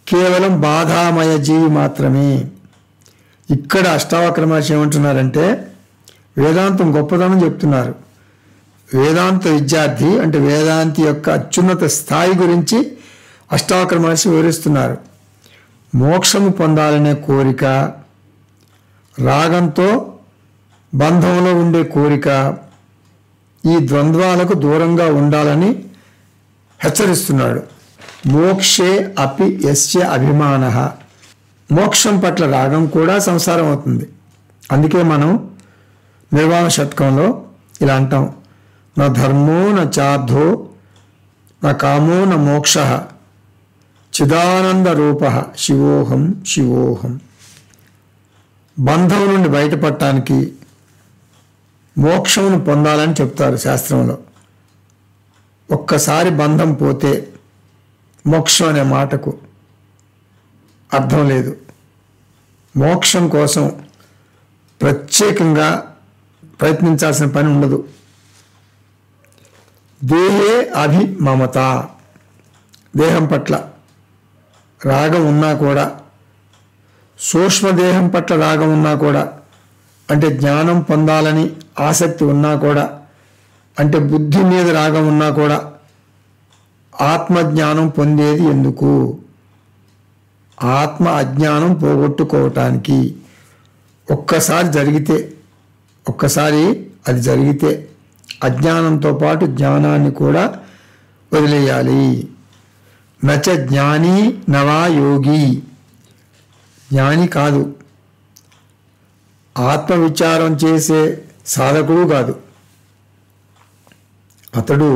కేవలం బాధామయ జీవి మాత్రమే. ఇక్కడ అష్టావక్ర మహర్షి ఏమంటున్నారంటే వేదాంతం గొప్పదనం చెప్తున్నారు. వేదాంత విద్యార్థి అంటే వేదాంతి యొక్క అత్యున్నత స్థాయి గురించి అష్టావక్ర మహర్షి వివరిస్తున్నారు. మోక్షము పొందాలనే కోరిక, రాగంతో బంధంలో ఉండే కోరిక, ఈ ద్వంద్వాలకు దూరంగా ఉండాలని హెచ్చరిస్తున్నాడు. మోక్షే అపి యస్య అభిమానః, మోక్షం పట్ల రాగం కూడా సంసారం అవుతుంది. అందుకే మనం నిర్వాణ షట్కంలో ఇలా అంటాం, నా ధర్మో నా చార్థో నా కామో నా మోక్ష చిదానంద రూప శివోహం శివోహం. బంధం నుండి బయటపడటానికి మోక్షమును పొందాలని చెప్తారు శాస్త్రంలో. ఒక్కసారి బంధం పోతే మోక్షం అనే మాటకు అర్థం లేదు. మోక్షం కోసం ప్రత్యేకంగా ప్రయత్నించాల్సిన పని ఉండదు. దేహే అభిమమత, దేహం పట్ల రాగం ఉన్నా కూడా, సూక్ష్మదేహం పట్ల రాగం ఉన్నా కూడా, అంటే జ్ఞానం పొందాలని ఆసక్తి ఉన్నా కూడా, అంటే బుద్ధి మీద రాగం ఉన్నా కూడా, ఆత్మజ్ఞానం పొందేది ఎందుకు? ఆత్మ అజ్ఞానం పోగొట్టుకోవటానికి. ఒక్కసారి అది జరిగితే అజ్ఞానంతో పాటు జ్ఞానాన్ని కూడా వదిలేయాలి. నచ జ్ఞాని నవా యోగి, జ్ఞాని కాదు, ఆత్మవిచారం చేసే సాధకుడు కాదు. అతడు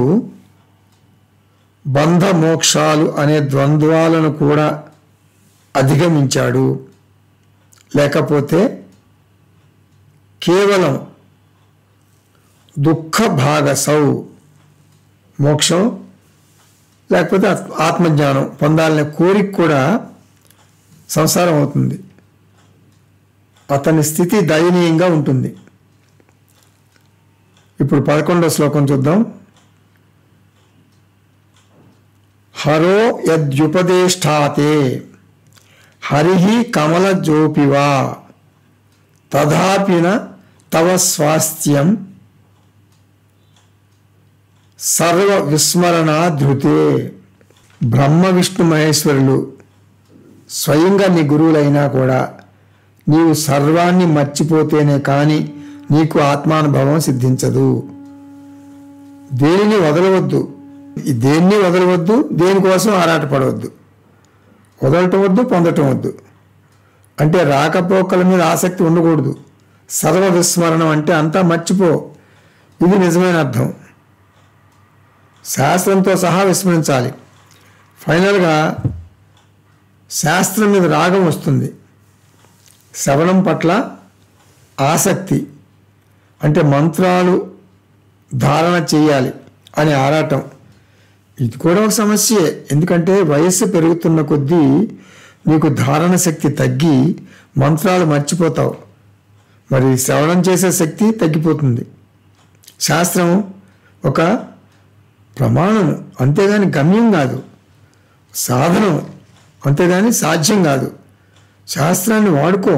బంధ మోక్షాలు అనే ద్వంద్వాలను కూడా అధిగమించాడు. లేకపోతే కేవలం దుఃఖ భాగసౌ, మోక్షం లేకపోతే ఆత్మజ్ఞానం పొందాలనే కోరిక కూడా సంసారం అవుతుంది. అతని స్థితి దయనీయంగా ఉంటుంది. ఇప్పుడు 11వ శ్లోకం చూద్దాం. హరో యద్యుపదేష్టాతే హరిహి కమలజోపివా తథాపిన తవ స్వాస్థ్యం సర్వ విస్మరణా ధృతే. బ్రహ్మ విష్ణు మహేశ్వరులు స్వయంగా నీ గురువులైనా కూడా నీవు సర్వాన్ని మర్చిపోతేనే కానీ నీకు ఆత్మానుభవం సిద్ధించదు. దేనిని వదలవద్దు, దేనికోసం ఆరాటపడవద్దు. వదలటం వద్దు, పొందటం వద్దు. అంటే రాకపోకల మీద ఆసక్తి ఉండకూడదు. సర్వ విస్మరణం అంటే అంతా మర్చిపో, ఇది నిజమైన అర్థం. శాస్త్రంతో సహా విస్మరించాలి. ఫైనల్గా శాస్త్రం మీద రాగం వస్తుంది. శ్రవణం పట్ల ఆసక్తి, అంటే మంత్రాలు ధారణ చేయాలి అనే ఆరాటం. ఇది కూడా ఒక సమస్యే. ఎందుకంటే వయస్సు పెరుగుతున్న కొద్దీ నీకు ధారణ శక్తి తగ్గి మంత్రాలు మర్చిపోతావు. మరి శ్రవణం చేసే శక్తి తగ్గిపోతుంది. శాస్త్రం ఒక ప్రమాణం, అంతేగాని గమ్యం కాదు. సాధనం, అంతేగాని సాధ్యం కాదు. శాస్త్రాన్ని వాడుకో,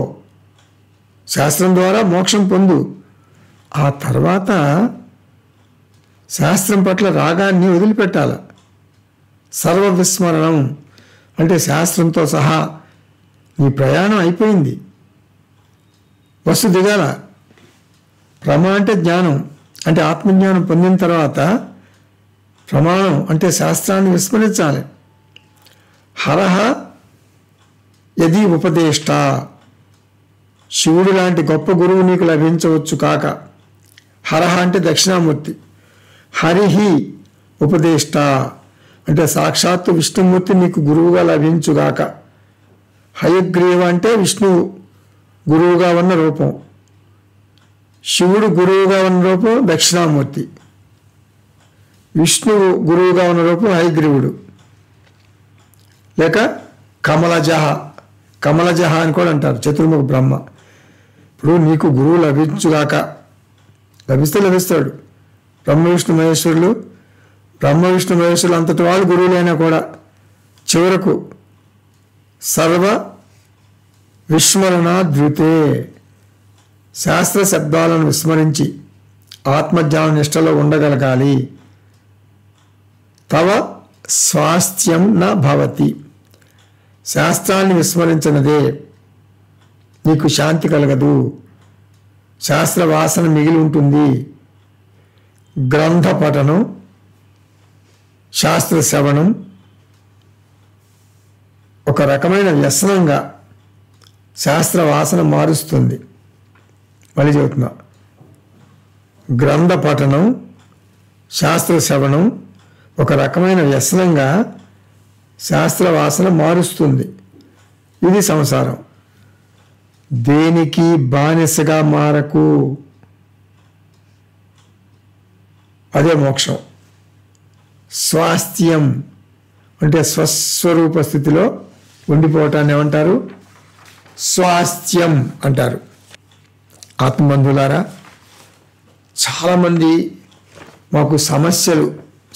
శాస్త్రం ద్వారా మోక్షం పొందు. ఆ తర్వాత శాస్త్రం పట్ల రాగాన్ని వదిలిపెట్టాల. సర్వవిస్మరణం అంటే శాస్త్రంతో సహా నీ ప్రయాణం అయిపోయింది, బస్సు దిగాల. ప్రమా అంటే జ్ఞానం, అంటే ఆత్మజ్ఞానం పొందిన తర్వాత ప్రమాణం అంటే శాస్త్రాన్ని విస్మరించాలి. హరహ యది ఉపదేష్ట, శివుడు లాంటి గొప్ప గురువు నీకు లభించవచ్చు కాక. హరహ అంటే దక్షిణామూర్తి, హరిహి ఉపదేష్ట అంటే సాక్షాత్తు విష్ణుమూర్తి నీకు గురువుగా లభించుగాక. హయగ్రీవ అంటే విష్ణువు గురువుగా ఉన్న రూపం, శివుడు గురువుగా ఉన్న రూపం దక్షిణామూర్తి, విష్ణువు గురువుగా ఉన్న రూపం హయగ్రీవుడు. లేక కమలజహ, కమలజహ అని కూడా అంటారు చతుర్ముఖ బ్రహ్మ. ఇప్పుడు నీకు గురువు లభించుగాక, లభిస్తే లభిస్తాడు. బ్రహ్మ విష్ణు మహేశ్వరులు, బ్రహ్మ విష్ణు మహేశ్వరులు అంతటి వాళ్ళు గురువులైనా కూడా చివరకు సర్వ విస్మరణ ద్రుతే, శాస్త్ర శబ్దాలను విస్మరించి ఆత్మజ్ఞాన నిష్టలో ఉండగలగాలి. తవ స్వాస్థ్యం న భవతి, శాస్త్రాన్ని విస్మరించినదే నీకు శాంతి కలగదు, శాస్త్ర వాసన మిగిలి ఉంటుంది. గ్రంథ పఠనం, శాస్త్ర శ్రవణం ఒక రకమైన వ్యసనంగా శాస్త్ర వాసన మారుస్తుంది. మళ్ళీ చెబుతున్నా, గ్రంథ పఠనం, శాస్త్ర శ్రవణం ఒక రకమైన వ్యసనంగా శాస్త్ర వాసన మారుస్తుంది. ఇది సంసారం. దేనికి బానిసగా మారకు, అదే మోక్షం. స్వాస్థ్యం అంటే స్వస్వరూప స్థితిలో ఉండిపోవటాన్ని ఏమంటారు? స్వాస్థ్యం అంటారు. ఆత్మబంధువులారా, చాలామంది మాకు సమస్యలు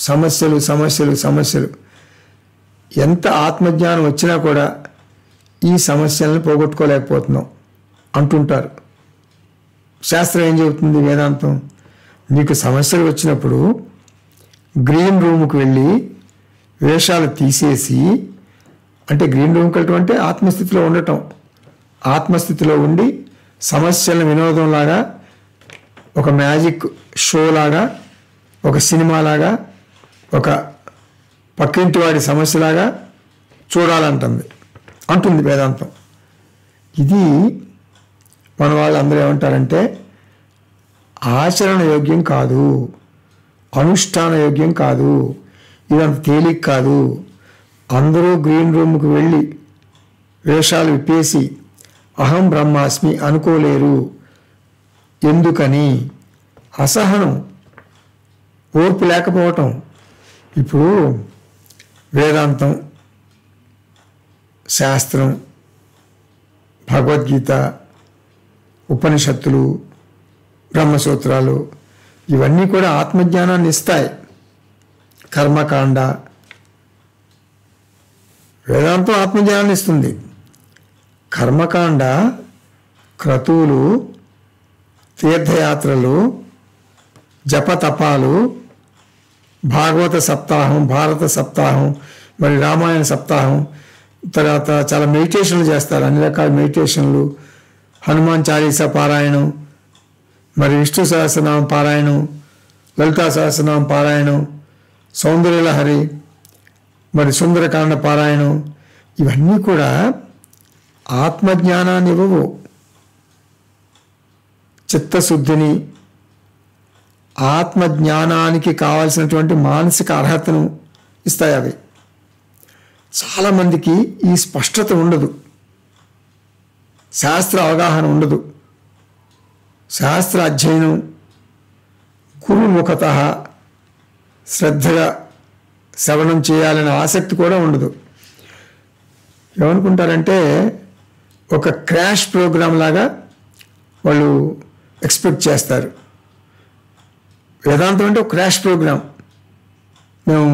సమస్యలు సమస్యలు సమస్యలు, ఎంత ఆత్మజ్ఞానం వచ్చినా కూడా ఈ సమస్యలను పోగొట్టుకోలేకపోతున్నాం అంటుంటారు. శాస్త్రం ఏం చెబుతుంది? వేదాంతం, నీకు సమస్యలు వచ్చినప్పుడు గ్రీన్ రూమ్కి వెళ్ళి వేషాలు తీసేసి, అంటే గ్రీన్ రూమ్కి వెళ్ళటం అంటే ఆత్మస్థితిలో ఉండటం, ఆత్మస్థితిలో ఉండి సమస్యలను వినోదంలాగా, ఒక మ్యాజిక్ షో లాగా, ఒక సినిమాలాగా, ఒక పక్కింటి వాడి సమస్యలాగా చూడాలంటుంది అంటుంది వేదాంతం. ఇది మన వాళ్ళు అందరూ ఏమంటారంటే ఆచరణ యోగ్యం కాదు, అనుష్ఠాన యోగ్యం కాదు, ఇదంత తేలిక కాదు. అందరూ గ్రీన్ రూమ్కి వెళ్ళి వేషాలు విప్పేసి అహం బ్రహ్మాస్మి అనుకోలేరు. ఎందుకని? అసహనం, ఓర్పు లేకపోవటం. ఇప్పుడు వేదాంతం, శాస్త్రం, భగవద్గీత, ఉపనిషత్తులు, బ్రహ్మసూత్రాలు ఇవన్నీ కూడా ఆత్మజ్ఞానాన్ని ఇస్తాయి. కర్మకాండ, వేదాంతం ఆత్మజ్ఞానాన్ని ఇస్తుంది. కర్మకాండ, క్రతువులు, తీర్థయాత్రలు, జపతపాలు, భాగవత సప్తాహం, భారత సప్తాహం, మరి రామాయణ సప్తాహం, తర్వాత చాలా మెడిటేషన్లు చేస్తారు, అన్ని రకాల మెడిటేషన్లు, హనుమాన్ చాలీసా పారాయణం, మరి విష్ణు సహస్రనామం పారాయణం, లలితా సహస్రనామం పారాయణం, సౌందర్యలహరి, మరి సుందరకాండ పారాయణం, ఇవన్నీ కూడా ఆత్మజ్ఞానాన్ని ఇవ్వవు, చిత్తశుద్ధిని, ఆత్మజ్ఞానానికి కావాల్సినటువంటి మానసిక అర్హతను ఇస్తాయి. అవి చాలామందికి ఈ స్పష్టత ఉండదు, శాస్త్ర అవగాహన ఉండదు, శాస్త్ర అధ్యయనం గురుముఖత శ్రద్ధగా శ్రవణం చేయాలనే ఆసక్తి కూడా ఉండదు. ఏమనుకుంటారంటే ఒక క్రాష్ ప్రోగ్రామ్ లాగా వాళ్ళు ఎక్స్పెక్ట్ చేస్తారు. వేదాంతం అంటే ఒక క్రాష్ ప్రోగ్రామ్, మేము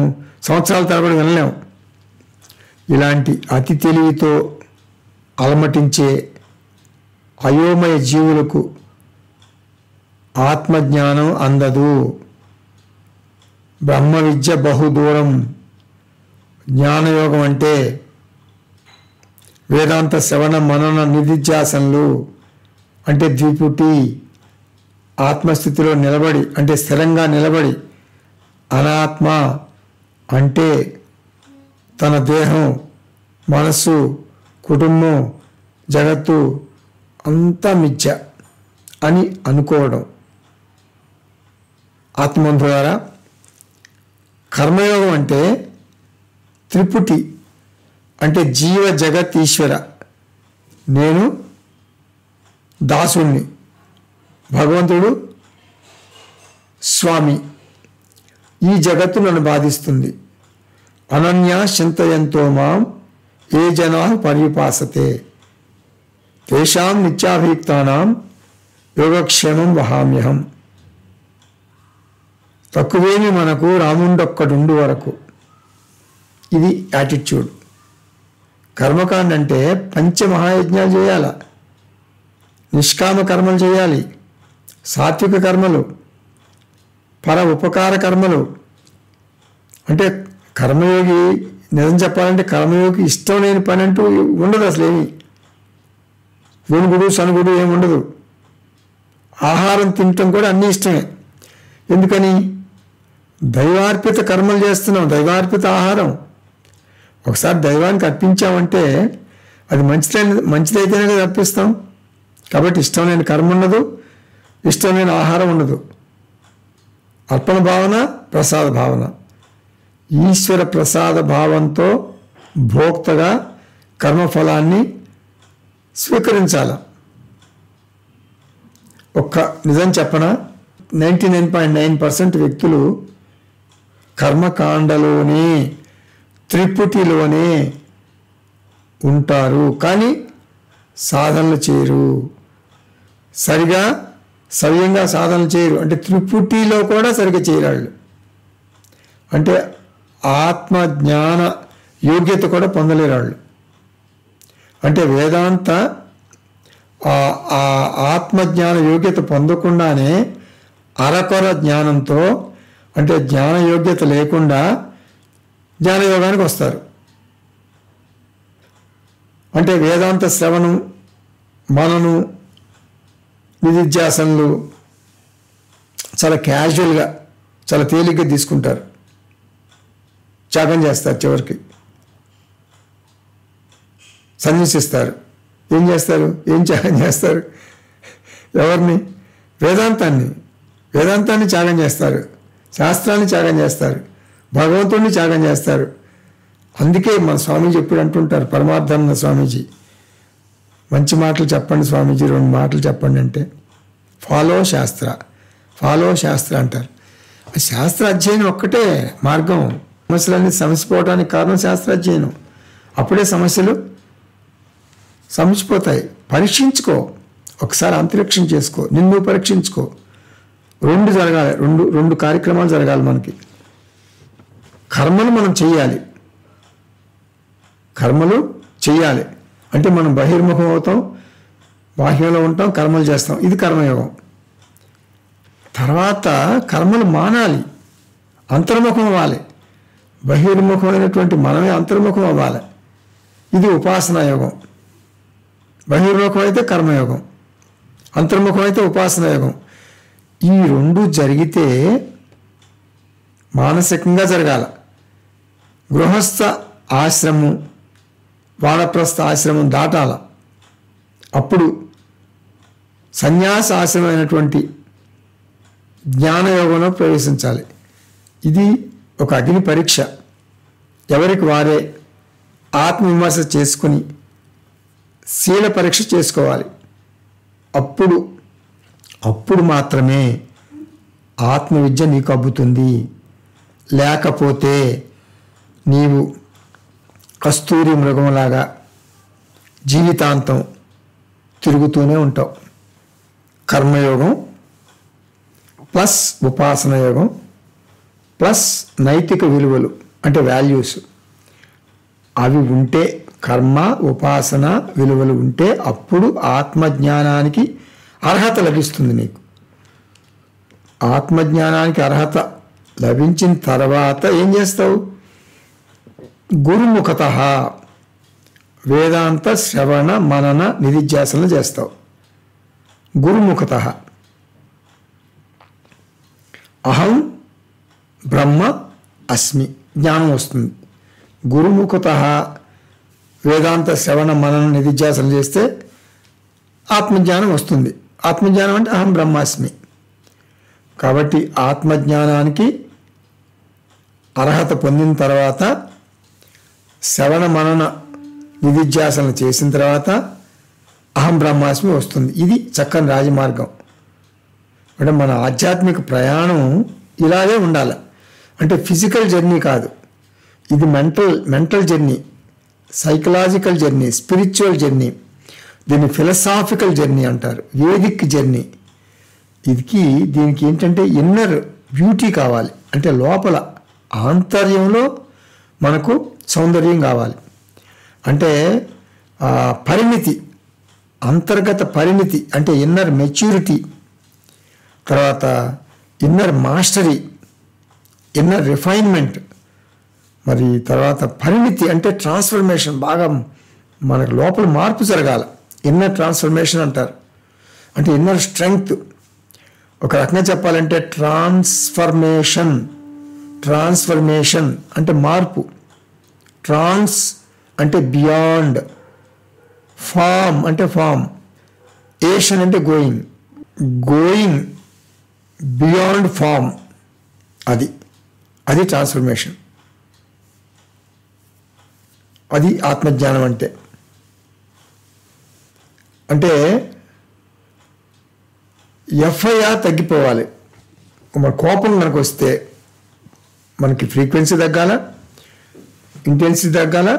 సంవత్సరాల తరబడి వినలేము. ఇలాంటి అతి తెలివితో అలమటించే అయోమయ జీవులకు ఆత్మజ్ఞానం అందదు. బ్రహ్మ విద్య బహుదూరం. జ్ఞానయోగం అంటే వేదాంత శ్రవణ మనన నిధిధ్యాసనలు అంటే ద్విపుటి, ఆత్మస్థితిలో నిలబడి అంటే స్థిరంగా నిలబడి, అనాత్మ అంటే తన దేహం, మనస్సు, కుటుంబం, జగత్తు అంతా మిథ్య అని అనుకోవడం. ఆత్మబంధు ద్వారా కర్మయోగం అంటే త్రిపుటి అంటే జీవ జగత్ ఈశ్వర. నేను దాసుణ్ణి, భగవంతుడు స్వామి. ఈ జగత్తు నన్ను బాధిస్తుంది. అనన్యా చింతయంతో మాం ఏ జనా పర్యుపాసతే తేషాం నిత్యాభియుక్తానాం యోగక్షేమం వహామ్యహం. తక్కువేమి మనకు రాముండొక్కడుండు వరకు. ఇది యాటిట్యూడ్. కర్మకాండ అంటే పంచమహాయజ్ఞాలు చేయాల, నిష్కామ కర్మలు చేయాలి, సాత్విక కర్మలు, పర ఉపకార కర్మలు. అంటే కర్మయోగి, నిజం చెప్పాలంటే కర్మయోగి ఇష్టం లేని పని అంటూ ఉండదు. అసలు ఏమి వెనుగుడు సనుగుడు ఏముండదు. ఆహారం తినటం కూడా అన్నీ ఇష్టమే. ఎందుకని? దైవార్పిత కర్మలు చేస్తున్నాం, దైవార్పిత ఆహారం. ఒకసారి దైవానికి అర్పించామంటే అది మంచిదైతేనే కదా అర్పిస్తాం. కాబట్టి ఇష్టం లేని కర్మ ఉండదు, ఇష్టం లేని ఆహారం ఉండదు. అర్పణ భావన, ప్రసాద భావన. ఈశ్వర ప్రసాద భావంతో భోక్తగా కర్మఫలాన్ని స్వీకరించాల. ఒక్క నిజం చెప్పనా, 99.9% వ్యక్తులు కర్మకాండలోనే త్రిపుటిలోనే ఉంటారు, కానీ సాధనలు చేయరు. సవ్యంగా సాధనలు చేయరు. అంటే త్రిపుటిలో కూడా సరిగ్గా చేయరాళ్ళు. అంటే ఆత్మజ్ఞాన యోగ్యత కూడా పొందలేరాళ్ళు. అంటే వేదాంత ఆత్మజ్ఞాన యోగ్యత పొందకుండానే అరకొర జ్ఞానంతో, అంటే జ్ఞాన యోగ్యత లేకుండా జ్ఞానయోగానికి వస్తారు. అంటే వేదాంత శ్రవణం, మనను, నిధిధ్యాసనలు చాలా క్యాజువల్గా, చాలా తేలిగ్గా తీసుకుంటారు. త్యాగం చేస్తారు, చివరికి సన్యసిస్తారు. ఏం చేస్తారు? ఏం త్యాగం చేస్తారు? ఎవరిని? వేదాంతాన్ని త్యాగం చేస్తారు, శాస్త్రాన్ని త్యాగం చేస్తారు, భగవంతుడిని త్యాగం చేస్తారు. అందుకే మన స్వామీజీ ఎప్పుడు అంటుంటారు, పరమార్థానంద స్వామీజీ, మంచి మాటలు చెప్పండి స్వామీజీ, 2 మాటలు చెప్పండి అంటే ఫాలో శాస్త్ర అంటారు. ఆ శాస్త్ర అధ్యయనం ఒక్కటే మార్గం. సమస్యలన్నీ సమసిపోవడానికి కారణం శాస్త్ర అధ్యయనం. అప్పుడే సమస్యలు సమసిపోతాయి. పరీక్షించుకో, ఒకసారి అంతరిక్షం చేసుకో, నిన్ను పరీక్షించుకో. 2 జరగాలి, 2 కార్యక్రమాలు జరగాలి మనకి. కర్మలు మనం చెయ్యాలి, కర్మలు చెయ్యాలి. అంటే మనం బహిర్ముఖం అవుతాం, బాహ్యంలో ఉంటాం, కర్మలు చేస్తాం. ఇది కర్మయోగం. తర్వాత కర్మలు మానాలి, అంతర్ముఖం అవ్వాలి. బహిర్ముఖమైనటువంటి మనమే అంతర్ముఖం అవ్వాలి. ఇది ఉపాసనా యోగం. బహిర్ముఖం అయితే కర్మయోగం, అంతర్ముఖం అయితే ఉపాసనా యోగం. ఈ 2 జరిగితే మానసికంగా జరగాల. గృహస్థ ఆశ్రమం, వానప్రస్థ ఆశ్రమం దాటాల. అప్పుడు సన్యాస ఆశ్రమైనటువంటి జ్ఞానయోగంలో ప్రవేశించాలి. ఇది ఒక అగ్ని పరీక్ష. ఎవరికి వారే ఆత్మవిమర్శ చేసుకుని శీల పరీక్ష చేసుకోవాలి. అప్పుడు మాత్రమే ఆత్మవిద్య నీకు అబ్బుతుంది. లేకపోతే నీవు కస్తూరి మృగంలాగా జీవితాంతం తిరుగుతూనే ఉంటావు. కర్మయోగం ప్లస్ ఉపాసన యోగం ప్లస్ నైతిక విలువలు అంటే వాల్యూస్, అవి ఉంటే, కర్మ ఉపాసన విలువలు ఉంటే అప్పుడు ఆత్మజ్ఞానానికి అర్హత లభిస్తుంది. నీకు ఆత్మజ్ఞానానికి అర్హత లభించిన తర్వాత ఏం చేస్తావు? గురుముఖతః వేదాంత శ్రవణ మనన నిధిధ్యాసనలు చేస్తావు. గురుముఖతః అహం బ్రహ్మ అస్మి జ్ఞానం వస్తుంది. గురుముఖతః వేదాంత శ్రవణ మనన నిధిధ్యాసనలు చేస్తే ఆత్మజ్ఞానం వస్తుంది. ఆత్మజ్ఞానం అంటే అహం బ్రహ్మాస్మి. కాబట్టి ఆత్మజ్ఞానానికి అర్హత పొందిన తర్వాత శ్రవణ మనన నిధిధ్యాసనలు చేసిన తర్వాత అహం బ్రహ్మాస్మి వస్తుంది. ఇది చక్కని రాజమార్గం. అంటే మన ఆధ్యాత్మిక ప్రయాణం ఇలాగే ఉండాలి. అంటే ఫిజికల్ జర్నీ కాదు, ఇది mental journey, psychological journey, spiritual journey. దీన్ని ఫిలసాఫికల్ జర్నీ అంటారు, వేదిక్ జర్నీ. దీనికి ఏంటంటే ఇన్నర్ బ్యూటీ కావాలి. అంటే లోపల ఆంతర్యంలో మనకు సౌందర్యం కావాలి. అంటే పరిణితి, అంతర్గత పరిణితి అంటే ఇన్నర్ మెచ్యూరిటీ, తర్వాత ఇన్నర్ మాస్టరీ, ఇన్నర్ రిఫైన్మెంట్, మరి తర్వాత పరిణితి అంటే ట్రాన్స్ఫర్మేషన్, బాగా మనకు లోపల మార్పు జరగాల. ఇన్నర్ ట్రాన్స్ఫర్మేషన్ అంటారు. అంటే ఇన్నర్ స్ట్రెంగ్త్. ఒక రకంగా చెప్పాలంటే ట్రాన్స్ఫర్మేషన్ అంటే మార్పు. ట్రాన్స్ అంటే బియాండ్, ఫామ్ అంటే ఫామ్, ఏషన్ అంటే గోయింగ్ బియాండ్ ఫామ్. అది ట్రాన్స్ఫర్మేషన్. అది ఆత్మజ్ఞానం అంటే ఎఫ్ఐఆర్ తగ్గిపోవాలి. మన కోపం మనకు వస్తే మనకి ఫ్రీక్వెన్సీ తగ్గాల, ఇంటెన్సిటీ తగ్గాల,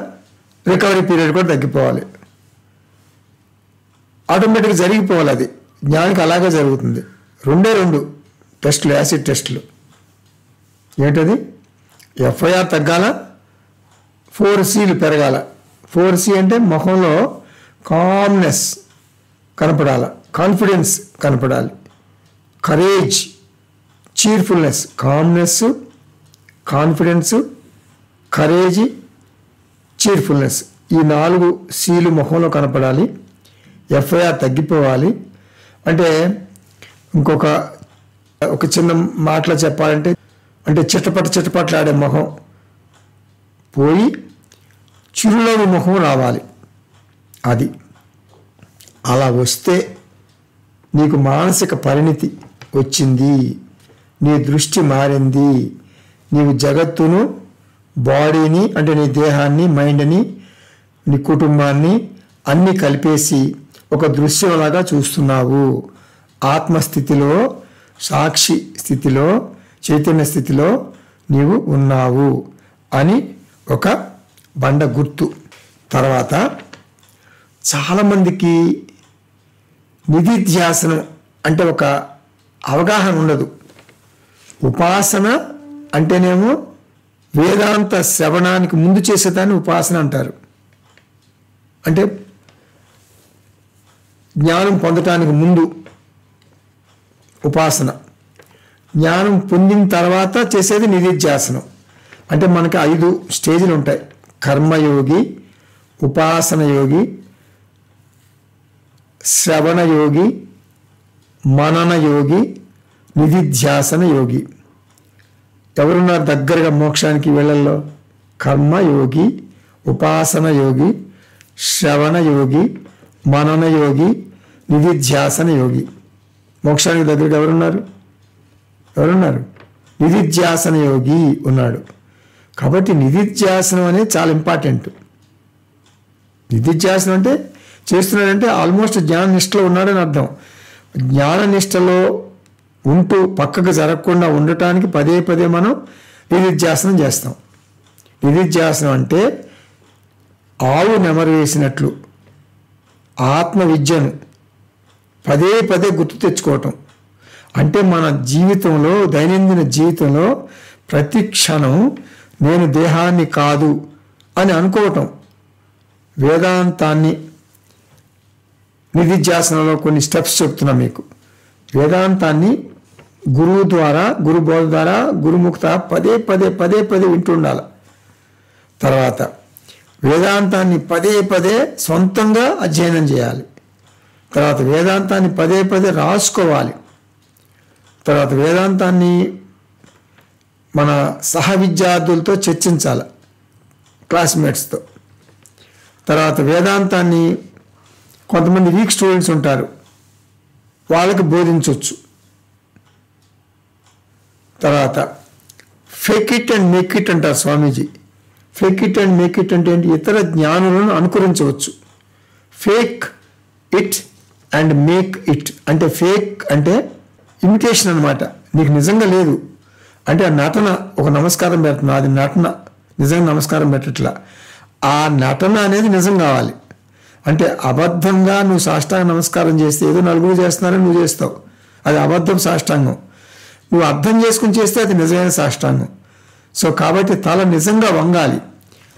రికవరీ పీరియడ్ కూడా తగ్గిపోవాలి. ఆటోమేటిక్గా జరిగిపోవాలి. అది జ్ఞానికి అలాగే జరుగుతుంది. రెండు టెస్టులు, యాసిడ్ టెస్టులు. ఏంటది? ఎఫ్ఐఆర్ తగ్గాల, 4Cలు పెరగాల. 4C అంటే ముఖంలో కామ్నెస్ కనపడాల, కాన్ఫిడెన్స్ కనపడాలి, courage, cheerfulness. Calmness, confidence, courage, cheerfulness. ఈ 4Cలు ముఖంలో కనపడాలి. ఎఫ్ఐఆర్ తగ్గిపోవాలి. అంటే ఒక చిన్న మాటలో చెప్పాలంటే అంటే చిట్టపట్లాడే ముఖం పోయి చిరునవ్వు ముఖం రావాలి. అది అలా వస్తే నీకు మానసిక పరిణితి వచ్చింది, నీ దృష్టి మారింది. నీవు జగత్తును, బాడీని అంటే నీ దేహాన్ని, మైండ్ని, నీ కుటుంబాన్ని అన్నీ కలిపేసి ఒక దృశ్యంలాగా చూస్తున్నావు. ఆత్మస్థితిలో, సాక్షి స్థితిలో, చైతన్య స్థితిలో నీవు ఉన్నావు అని ఒక బండ గుర్తు. తర్వాత చాలామందికి నిధిధ్యాసనం అంటే ఒక అవగాహన ఉండదు. ఉపాసన అంటేనేమో వేదాంత శ్రవణానికి ముందు చేసేదాన్ని ఉపాసన అంటారు. అంటే జ్ఞానం పొందటానికి ముందు ఉపాసన, జ్ఞానం పొందిన తర్వాత చేసేది నిధిధ్యాసనం. అంటే మనకి 5 స్టేజ్లు ఉంటాయి: కర్మయోగి, ఉపాసన యోగి, శ్రవణ యోగి, మనన యోగి, నిధిధ్యాసన యోగి. ఎవరున్నారు దగ్గరగా మోక్షానికి వెళ్ళల్లో? కర్మయోగి, ఉపాసన యోగి, శ్రవణ యోగి, మనన యోగి, నిధిధ్యాసన యోగి. మోక్షానికి దగ్గరగా ఎవరున్నారు? నిధిధ్యాసన యోగి ఉన్నాడు. కాబట్టి నిధిధ్యాసనం అనేది చాలా ఇంపార్టెంట్. నిధిధ్యాసనం అంటే చేస్తున్నాడంటే ఆల్మోస్ట్ జ్ఞాననిష్టలో ఉన్నాడని అర్థం. జ్ఞాననిష్టలో ఉంటూ పక్కకు జరగకుండా ఉండటానికి పదే మనం నిధిధ్యాసనం చేస్తాం. నిధిధ్యాసనం అంటే ఆవు నెమరు వేసినట్లు ఆత్మ విద్యను పదే గుర్తు తెచ్చుకోవటం. అంటే మన జీవితంలో, దైనందిన జీవితంలో ప్రతి క్షణం నేను దేహాన్ని కాదు అని అనుకోవటం. వేదాంతాన్ని నిధిధ్యాసనంలో కొన్ని స్టెప్స్ చెప్తున్నా మీకు. వేదాంతాన్ని గురువు ద్వారా, గురు బోధ ద్వారా, గురుముక్త పదే పదే పదే పదే వింటుండాలి. తర్వాత వేదాంతాన్ని పదే పదే సొంతంగా అధ్యయనం చేయాలి. తర్వాత వేదాంతాన్ని పదే పదే రాసుకోవాలి. తర్వాత వేదాంతాన్ని మన సహ విద్యార్థులతో చర్చించాలి, క్లాస్మేట్స్తో. తర్వాత వేదాంతాన్ని కొంతమంది వీక్ స్టూడెంట్స్ ఉంటారు, వాళ్ళకి బోధించవచ్చు. తర్వాత fake it and make it అంటారు Swamiji. Fake it and make it అంటే ఏంటి? ఇతర జ్ఞానులను అనుకరించవచ్చు. Fake it and make it అంటే ఫేక్ అంటే ఇమిటేషన్ అనమాట. నీకు నిజంగా లేదు అంటే ఆ నటన, ఒక నమస్కారం పెడుతున్నా, అది నటన, నిజంగా నమస్కారం పెట్టట్లా. ఆ నటన అనేది నిజం కావాలి. అంటే అబద్ధంగా నువ్వు సాష్టాంగ నమస్కారం చేస్తే, ఏదో నలుగురు చేస్తున్నారని నువ్వు చేస్తావు, అది అబద్ధం సాష్టాంగం. నువ్వు అర్థం చేసుకుని చేస్తే అది నిజమైన సాష్టాంగం. సో కాబట్టి తల నిజంగా వంగాలి,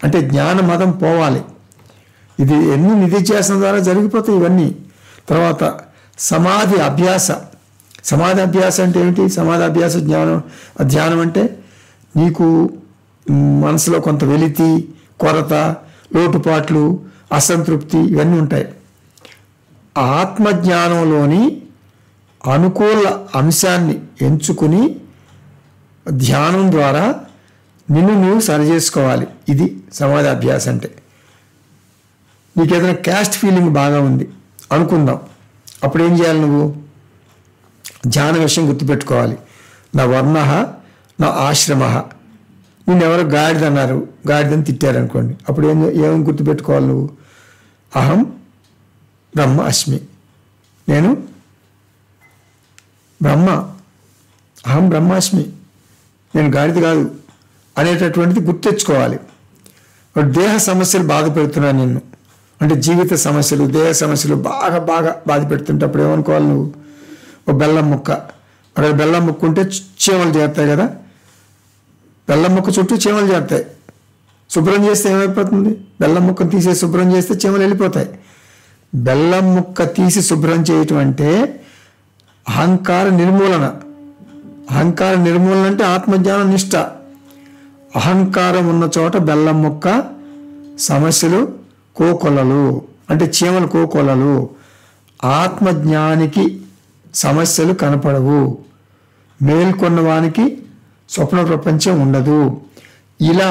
అంటే జ్ఞాన మదం పోవాలి. ఇది ఎన్ని నిధిధ్యాసన ద్వారా జరిగిపోతాయి ఇవన్నీ. తర్వాత సమాధి అభ్యాస. సమాధి అభ్యాస అంటే ఏమిటి? సమాధి అభ్యాస ధ్యానం అంటే నీకు మనసులో కొంత వెలితి, కొరత, లోటుపాట్లు, అసంతృప్తి ఇవన్నీ ఉంటాయి. ఆత్మజ్ఞానంలోని అనుకూల అంశాన్ని ఎంచుకుని ధ్యానం ద్వారా నిన్ను నువ్వు సరిచేసుకోవాలి. ఇది సమాధి అభ్యాసం అంటే. నీకు ఏదైనా క్యాస్ట్ ఫీలింగ్ బాగా ఉంది అనుకుందాం, అప్పుడు ఏం చేయాలి? నువ్వు ధ్యాన విషయం గుర్తుపెట్టుకోవాలి. నా వర్ణ, నా ఆశ్రమ. నిన్నెవరో గాడిద అన్నారు, గాడిదని తిట్టారనుకోండి, అప్పుడు ఏమని గుర్తుపెట్టుకోవాలి నువ్వు? అహం బ్రహ్మ అస్మి, నేను బ్రహ్మ, అహం బ్రహ్మాస్మి, నేను గాడిద కాదు అనేటటువంటిది గుర్తెచ్చుకోవాలి. దేహ సమస్యలు బాధ పెడుతున్నాను నిన్ను అంటే జీవిత సమస్యలు, దేహ సమస్యలు బాగా బాగా బాధ పెడుతుంటే అప్పుడు ఏమనుకోవాలి నువ్వు? ఒక బెల్లం ముక్క, అక్కడ బెల్లం ముక్క ఉంటే చీమలు చేరుతాయి కదా, బెల్లం ముక్క చుట్టూ చీమలు చేరుతాయి. శుభ్రం చేస్తే ఏమైపోతుంది? బెల్లం ముక్కను తీసేసి శుభ్రం చేస్తే చీమలు వెళ్ళిపోతాయి. బెల్లం ముక్క తీసి శుభ్రం చేయటం అంటే అహంకార నిర్మూలన. అహంకార నిర్మూలన అంటే ఆత్మజ్ఞాన నిష్ట. అహంకారం ఉన్న చోట బెల్లం ముక్క, సమస్యలు కోకొలలు అంటే చీమలు కోకొలలు. ఆత్మజ్ఞానికి సమస్యలు కనపడవు, మేల్కొన్నవానికి స్వప్న ప్రపంచం ఉండదు. ఇలా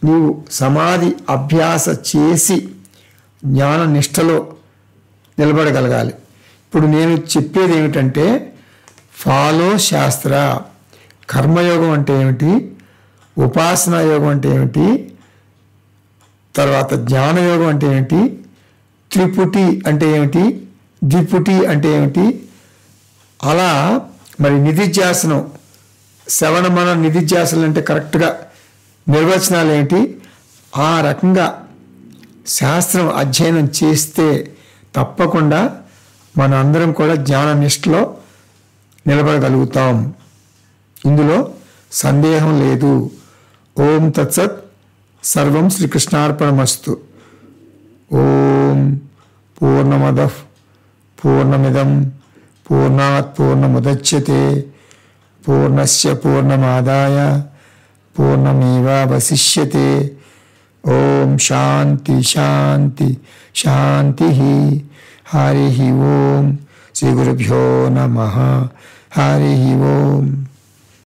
నీవు సమాధి అభ్యాస చేసి జ్ఞాన నిష్టలో నిలబడగలగాలి. ఇప్పుడు నేను చెప్పేది ఏమిటంటే ఫాలో శాస్త్ర. కర్మయోగం అంటే ఏమిటి, ఉపాసనా యోగం అంటే ఏమిటి, తర్వాత జ్ఞానయోగం అంటే ఏమిటి, త్రిపుటి అంటే ఏమిటి, ద్విపుటి అంటే ఏమిటి, అలా మరి నిధిధ్యాసనం, శ్రవణ మన నిధిధ్యాసనం అంటే కరెక్ట్గా నిర్వచనాలు ఏంటి, ఆ రకంగా శాస్త్రం అధ్యయనం చేస్తే తప్పకుండా మన అందరం కూడా జ్ఞాన నిష్టలో నిలబడగలుగుతాం. ఇందులో సందేహం లేదు. ఓం తత్సత్. సర్వం శ్రీకృష్ణార్పణమస్తు. ఓం పూర్ణమదః పూర్ణమిదం పూర్ణాత్ పూర్ణముదచ్యతే పూర్ణస్య పూర్ణమాదాయ పూర్ణమేవావశిష్యతే. ఓం శాంతి శాంతి శాంతి. హరి ఓం. శ్రీ గురుభ్యో నమః. హరి ఓం.